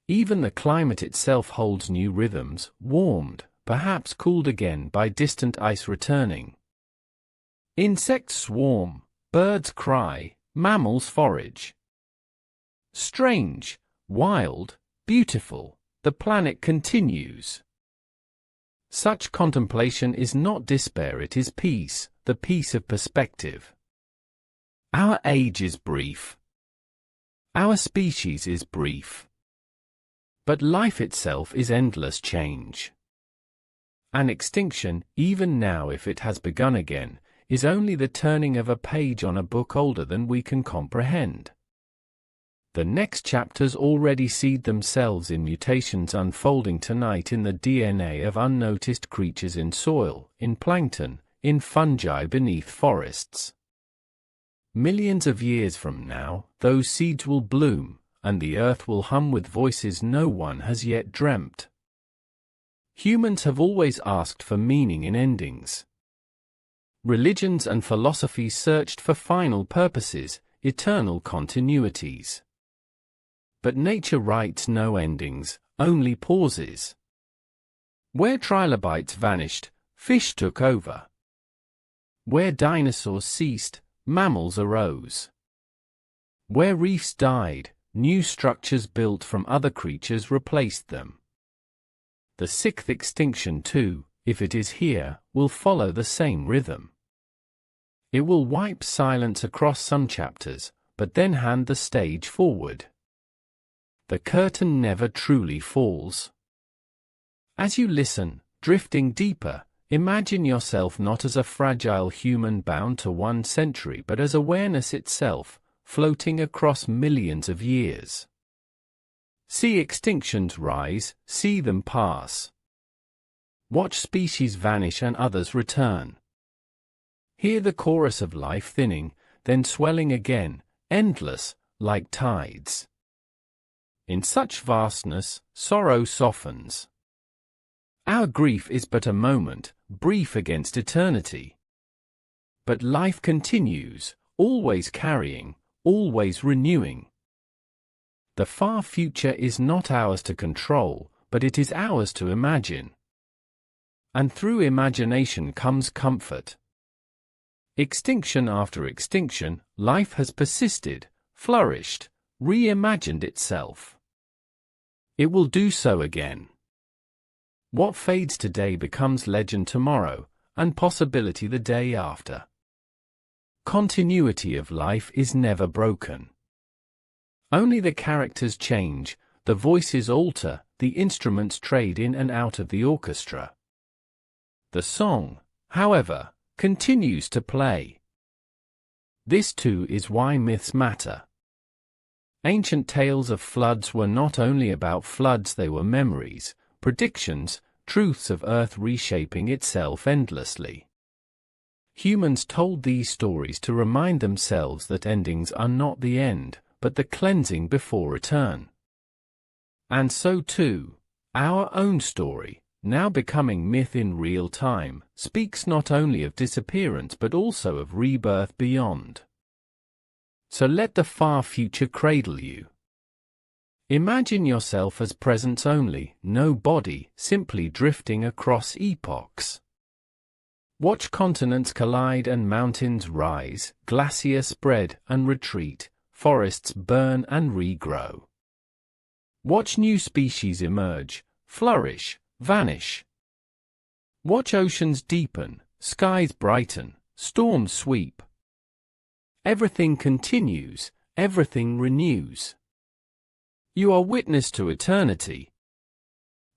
[SPEAKER 1] Even the climate itself holds new rhythms, warmed, perhaps cooled again by distant ice returning. Insects swarm, birds cry, mammals forage. Strange, wild, beautiful, the planet continues. Such contemplation is not despair, it is peace, the peace of perspective. Our age is brief. Our species is brief. But life itself is endless change. An extinction, even now if it has begun again, is only the turning of a page on a book older than we can comprehend. The next chapters already seed themselves in mutations unfolding tonight in the DNA of unnoticed creatures in soil, in plankton, in fungi beneath forests. Millions of years from now, those seeds will bloom, and the earth will hum with voices no one has yet dreamt. Humans have always asked for meaning in endings. Religions and philosophies searched for final purposes, eternal continuities. But nature writes no endings, only pauses. Where trilobites vanished, fish took over. Where dinosaurs ceased, mammals arose. Where reefs died, new structures built from other creatures replaced them. The sixth extinction too, if it is here, will follow the same rhythm. It will wipe silence across some chapters, but then hand the stage forward. The curtain never truly falls. As you listen, drifting deeper, imagine yourself not as a fragile human bound to one century but as awareness itself, floating across millions of years. See extinctions rise, see them pass. Watch species vanish and others return. Hear the chorus of life thinning, then swelling again, endless, like tides. In such vastness, sorrow softens. Our grief is but a moment, brief against eternity. But life continues, always carrying, always renewing. The far future is not ours to control, but it is ours to imagine. And through imagination comes comfort. Extinction after extinction, life has persisted, flourished, reimagined itself. It will do so again. What fades today becomes legend tomorrow, and possibility the day after. Continuity of life is never broken. Only the characters change, the voices alter, the instruments trade in and out of the orchestra. The song, however, continues to play. This too is why myths matter. Ancient tales of floods were not only about floods, they were memories, predictions, truths of Earth reshaping itself endlessly. Humans told these stories to remind themselves that endings are not the end, but the cleansing before return. And so too, our own story, now becoming myth in real time, speaks not only of disappearance but also of rebirth beyond. So let the far future cradle you. Imagine yourself as presence only, no body, simply drifting across epochs. Watch continents collide and mountains rise, glaciers spread and retreat, forests burn and regrow. Watch new species emerge, flourish, vanish. Watch oceans deepen, skies brighten, storms sweep. Everything continues, everything renews. You are witness to eternity.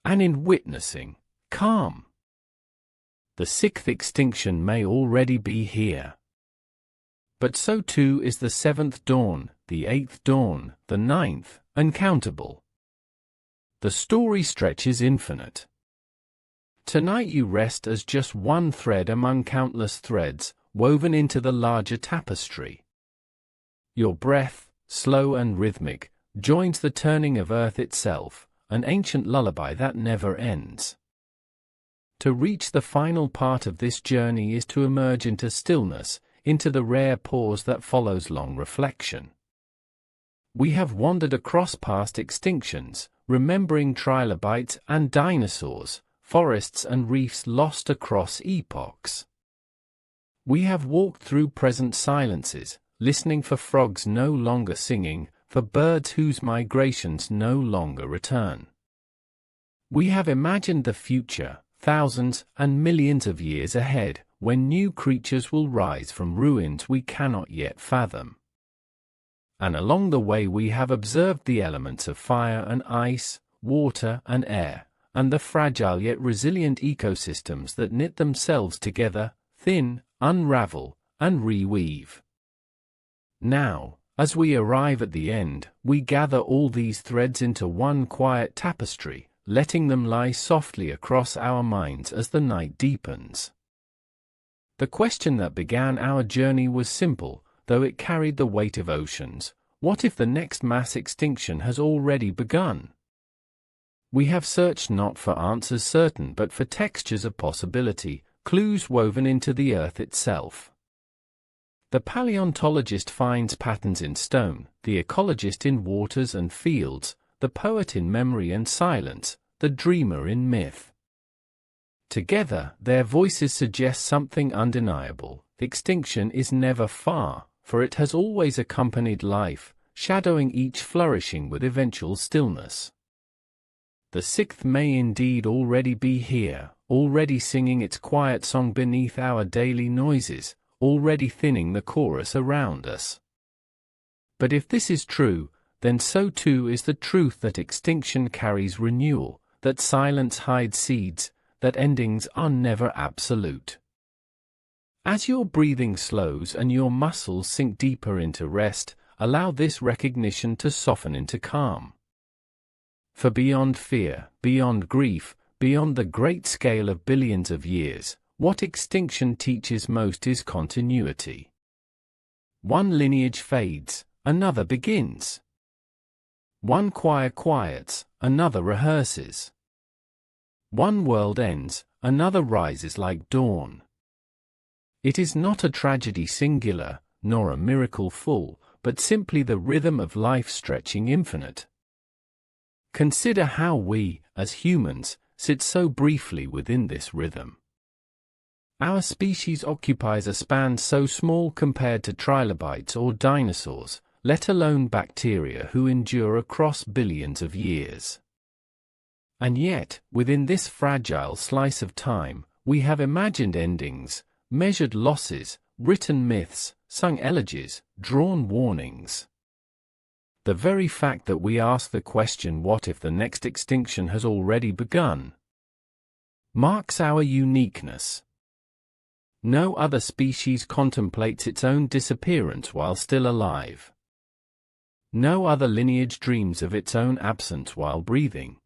[SPEAKER 1] And in witnessing, calm. The sixth extinction may already be here. But so too is the seventh dawn, the eighth dawn, the ninth, uncountable. The story stretches infinite. Tonight you rest as just one thread among countless threads, woven into the larger tapestry. Your breath, slow and rhythmic, joins the turning of Earth itself, an ancient lullaby that never ends. To reach the final part of this journey is to emerge into stillness, into the rare pause that follows long reflection. We have wandered across past extinctions, remembering trilobites and dinosaurs, forests and reefs lost across epochs. We have walked through present silences, listening for frogs no longer singing, for birds whose migrations no longer return. We have imagined the future, thousands and millions of years ahead, when new creatures will rise from ruins we cannot yet fathom. And along the way we have observed the elements of fire and ice, water and air, and the fragile yet resilient ecosystems that knit themselves together, thin, unravel, and reweave. Now, as we arrive at the end, we gather all these threads into one quiet tapestry, letting them lie softly across our minds as the night deepens. The question that began our journey was simple, though it carried the weight of oceans. What if the next mass extinction has already begun? We have searched not for answers certain but for textures of possibility, clues woven into the earth itself. The paleontologist finds patterns in stone, the ecologist in waters and fields, the poet in memory and silence, the dreamer in myth. Together, their voices suggest something undeniable: extinction is never far, for it has always accompanied life, shadowing each flourishing with eventual stillness. The sixth may indeed already be here, already singing its quiet song beneath our daily noises, already thinning the chorus around us. But if this is true, then so too is the truth that extinction carries renewal, that silence hides seeds, that endings are never absolute. As your breathing slows and your muscles sink deeper into rest, allow this recognition to soften into calm. For beyond fear, beyond grief, beyond the great scale of billions of years, what extinction teaches most is continuity. One lineage fades, another begins. One choir quiets, another rehearses. One world ends, another rises like dawn. It is not a tragedy singular, nor a miracle full, but simply the rhythm of life stretching infinite. Consider how we, as humans, sit so briefly within this rhythm. Our species occupies a span so small compared to trilobites or dinosaurs, let alone bacteria who endure across billions of years. And yet, within this fragile slice of time, we have imagined endings, measured losses, written myths, sung elegies, drawn warnings. The very fact that we ask the question, what if the next extinction has already begun, marks our uniqueness. No other species contemplates its own disappearance while still alive. No other lineage dreams of its own absence while breathing.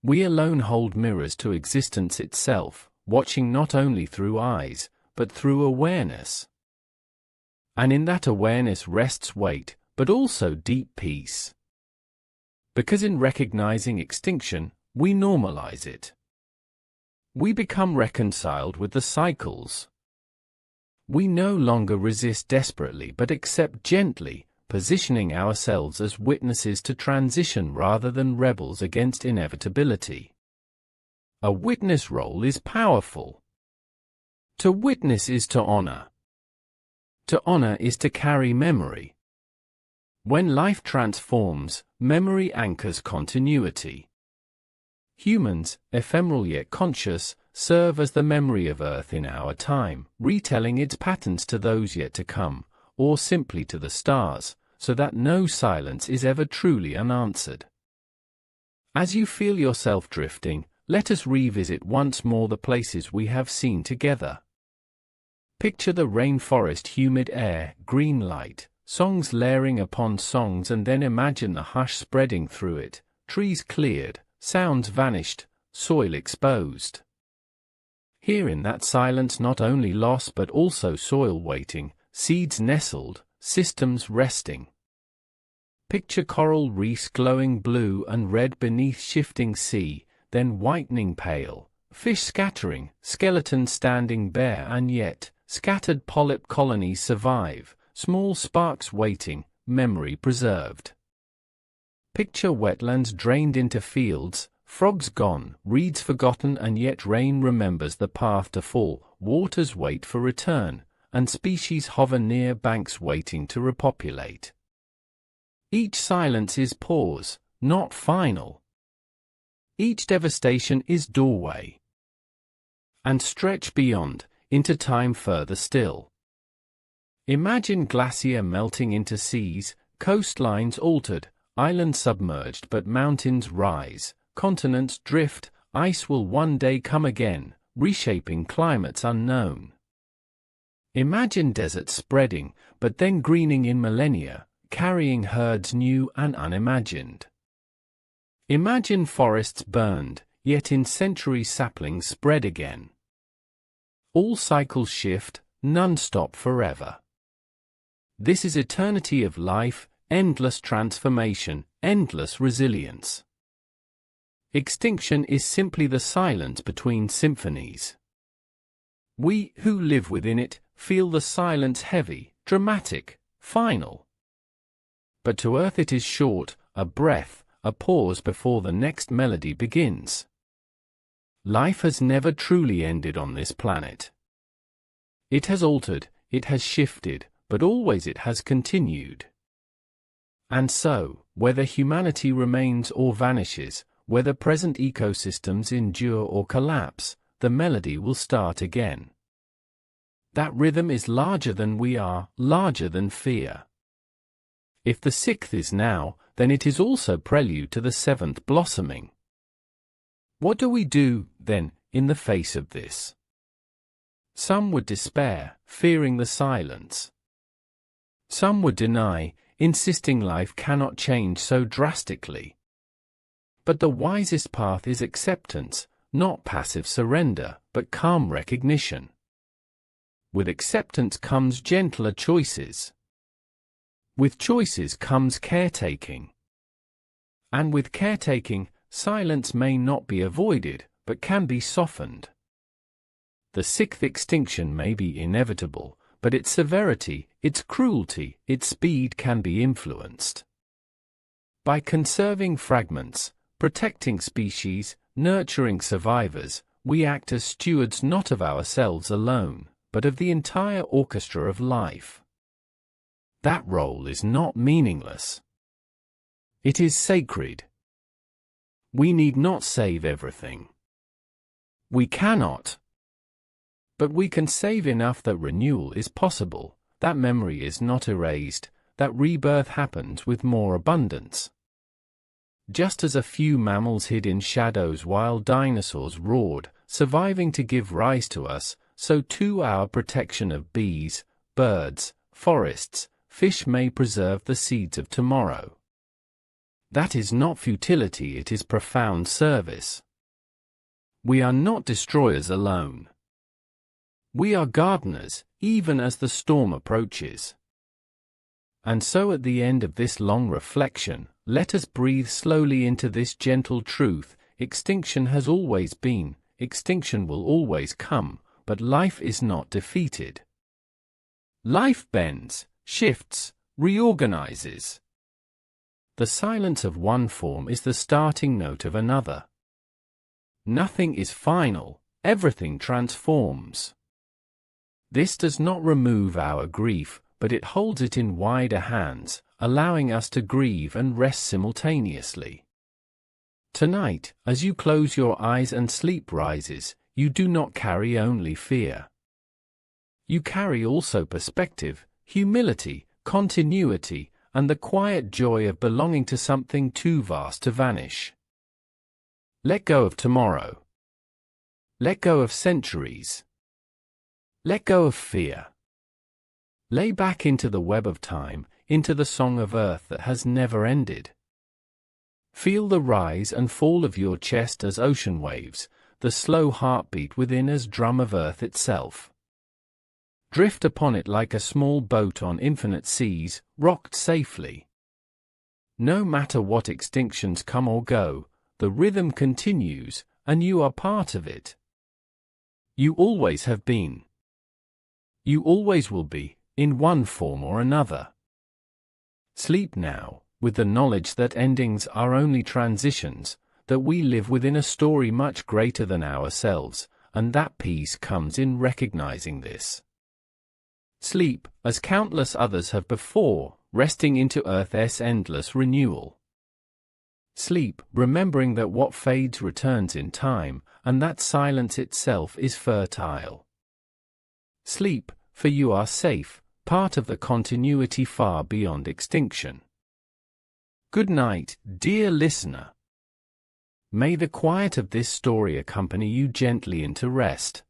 [SPEAKER 1] We alone hold mirrors to existence itself, watching not only through eyes, but through awareness. And in that awareness rests weight, but also deep peace. Because in recognizing extinction, we normalize it. We become reconciled with the cycles. We no longer resist desperately but accept gently, positioning ourselves as witnesses to transition rather than rebels against inevitability. A witness role is powerful. To witness is to honor. To honor is to carry memory. When life transforms, memory anchors continuity. Humans, ephemeral yet conscious, serve as the memory of Earth in our time, retelling its patterns to those yet to come, or simply to the stars, so that no silence is ever truly unanswered. As you feel yourself drifting, let us revisit once more the places we have seen together. Picture the rainforest, humid air, green light, songs layering upon songs, and then imagine the hush spreading through it, trees cleared, sounds vanished, soil exposed. Here in that silence not only loss but also soil waiting, seeds nestled, systems resting. Picture coral reefs glowing blue and red beneath shifting sea, then whitening pale, fish scattering, skeletons standing bare and yet, scattered polyp colonies survive, small sparks waiting, memory preserved. Picture wetlands drained into fields, frogs gone, reeds forgotten and yet rain remembers the path to fall, waters wait for return, and species hover near banks waiting to repopulate. Each silence is pause, not final. Each devastation is doorway. And stretch beyond, into time further still. Imagine glacier melting into seas, coastlines altered, islands submerged but mountains rise, continents drift, ice will one day come again, reshaping climates unknown. Imagine deserts spreading, but then greening in millennia, carrying herds new and unimagined. Imagine forests burned, yet in centuries saplings spread again. All cycles shift, none stop forever. This is eternity of life, endless transformation, endless resilience. Extinction is simply the silence between symphonies. We, who live within it, feel the silence heavy, dramatic, final. But to Earth it is short, a breath, a pause before the next melody begins. Life has never truly ended on this planet. It has altered, it has shifted, but always it has continued. And so, whether humanity remains or vanishes, whether present ecosystems endure or collapse, the melody will start again. That rhythm is larger than we are, larger than fear. If the sixth is now, then it is also prelude to the seventh blossoming. What do we do, then, in the face of this? Some would despair, fearing the silence. Some would deny, insisting life cannot change so drastically. But the wisest path is acceptance, not passive surrender, but calm recognition. With acceptance comes gentler choices. With choices comes caretaking. And with caretaking, silence may not be avoided, but can be softened. The sixth extinction may be inevitable, but its severity, its cruelty, its speed can be influenced. By conserving fragments, protecting species, nurturing survivors, we act as stewards not of ourselves alone, but of the entire orchestra of life. That role is not meaningless. It is sacred. We need not save everything. We cannot. But we can save enough that renewal is possible, that memory is not erased, that rebirth happens with more abundance. Just as a few mammals hid in shadows while dinosaurs roared, surviving to give rise to us, so too our protection of bees, birds, forests, fish may preserve the seeds of tomorrow. That is not futility, it is profound service. We are not destroyers alone. We are gardeners, even as the storm approaches. And so at the end of this long reflection, let us breathe slowly into this gentle truth: extinction has always been, extinction will always come, but life is not defeated. Life bends, shifts, reorganizes. The silence of one form is the starting note of another. Nothing is final, everything transforms. This does not remove our grief, but it holds it in wider hands, allowing us to grieve and rest simultaneously. Tonight, as you close your eyes and sleep rises, you do not carry only fear. You carry also perspective, humility, continuity, and the quiet joy of belonging to something too vast to vanish. Let go of tomorrow. Let go of centuries. Let go of fear. Lay back into the web of time, into the song of earth that has never ended. Feel the rise and fall of your chest as ocean waves, the slow heartbeat within as drum of earth itself. Drift upon it like a small boat on infinite seas, rocked safely. No matter what extinctions come or go, the rhythm continues, and you are part of it. You always have been. You always will be, in one form or another. Sleep now, with the knowledge that endings are only transitions, that we live within a story much greater than ourselves, and that peace comes in recognizing this. Sleep, as countless others have before, resting into Earth's endless renewal. Sleep, remembering that what fades returns in time, and that silence itself is fertile. Sleep, for you are safe, part of the continuity far beyond extinction. Good night, dear listener. May the quiet of this story accompany you gently into rest.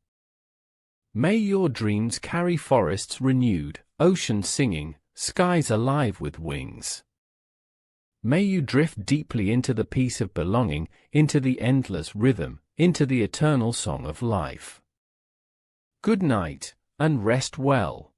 [SPEAKER 1] May your dreams carry forests renewed, oceans singing, skies alive with wings. May you drift deeply into the peace of belonging, into the endless rhythm, into the eternal song of life. Good night, and rest well.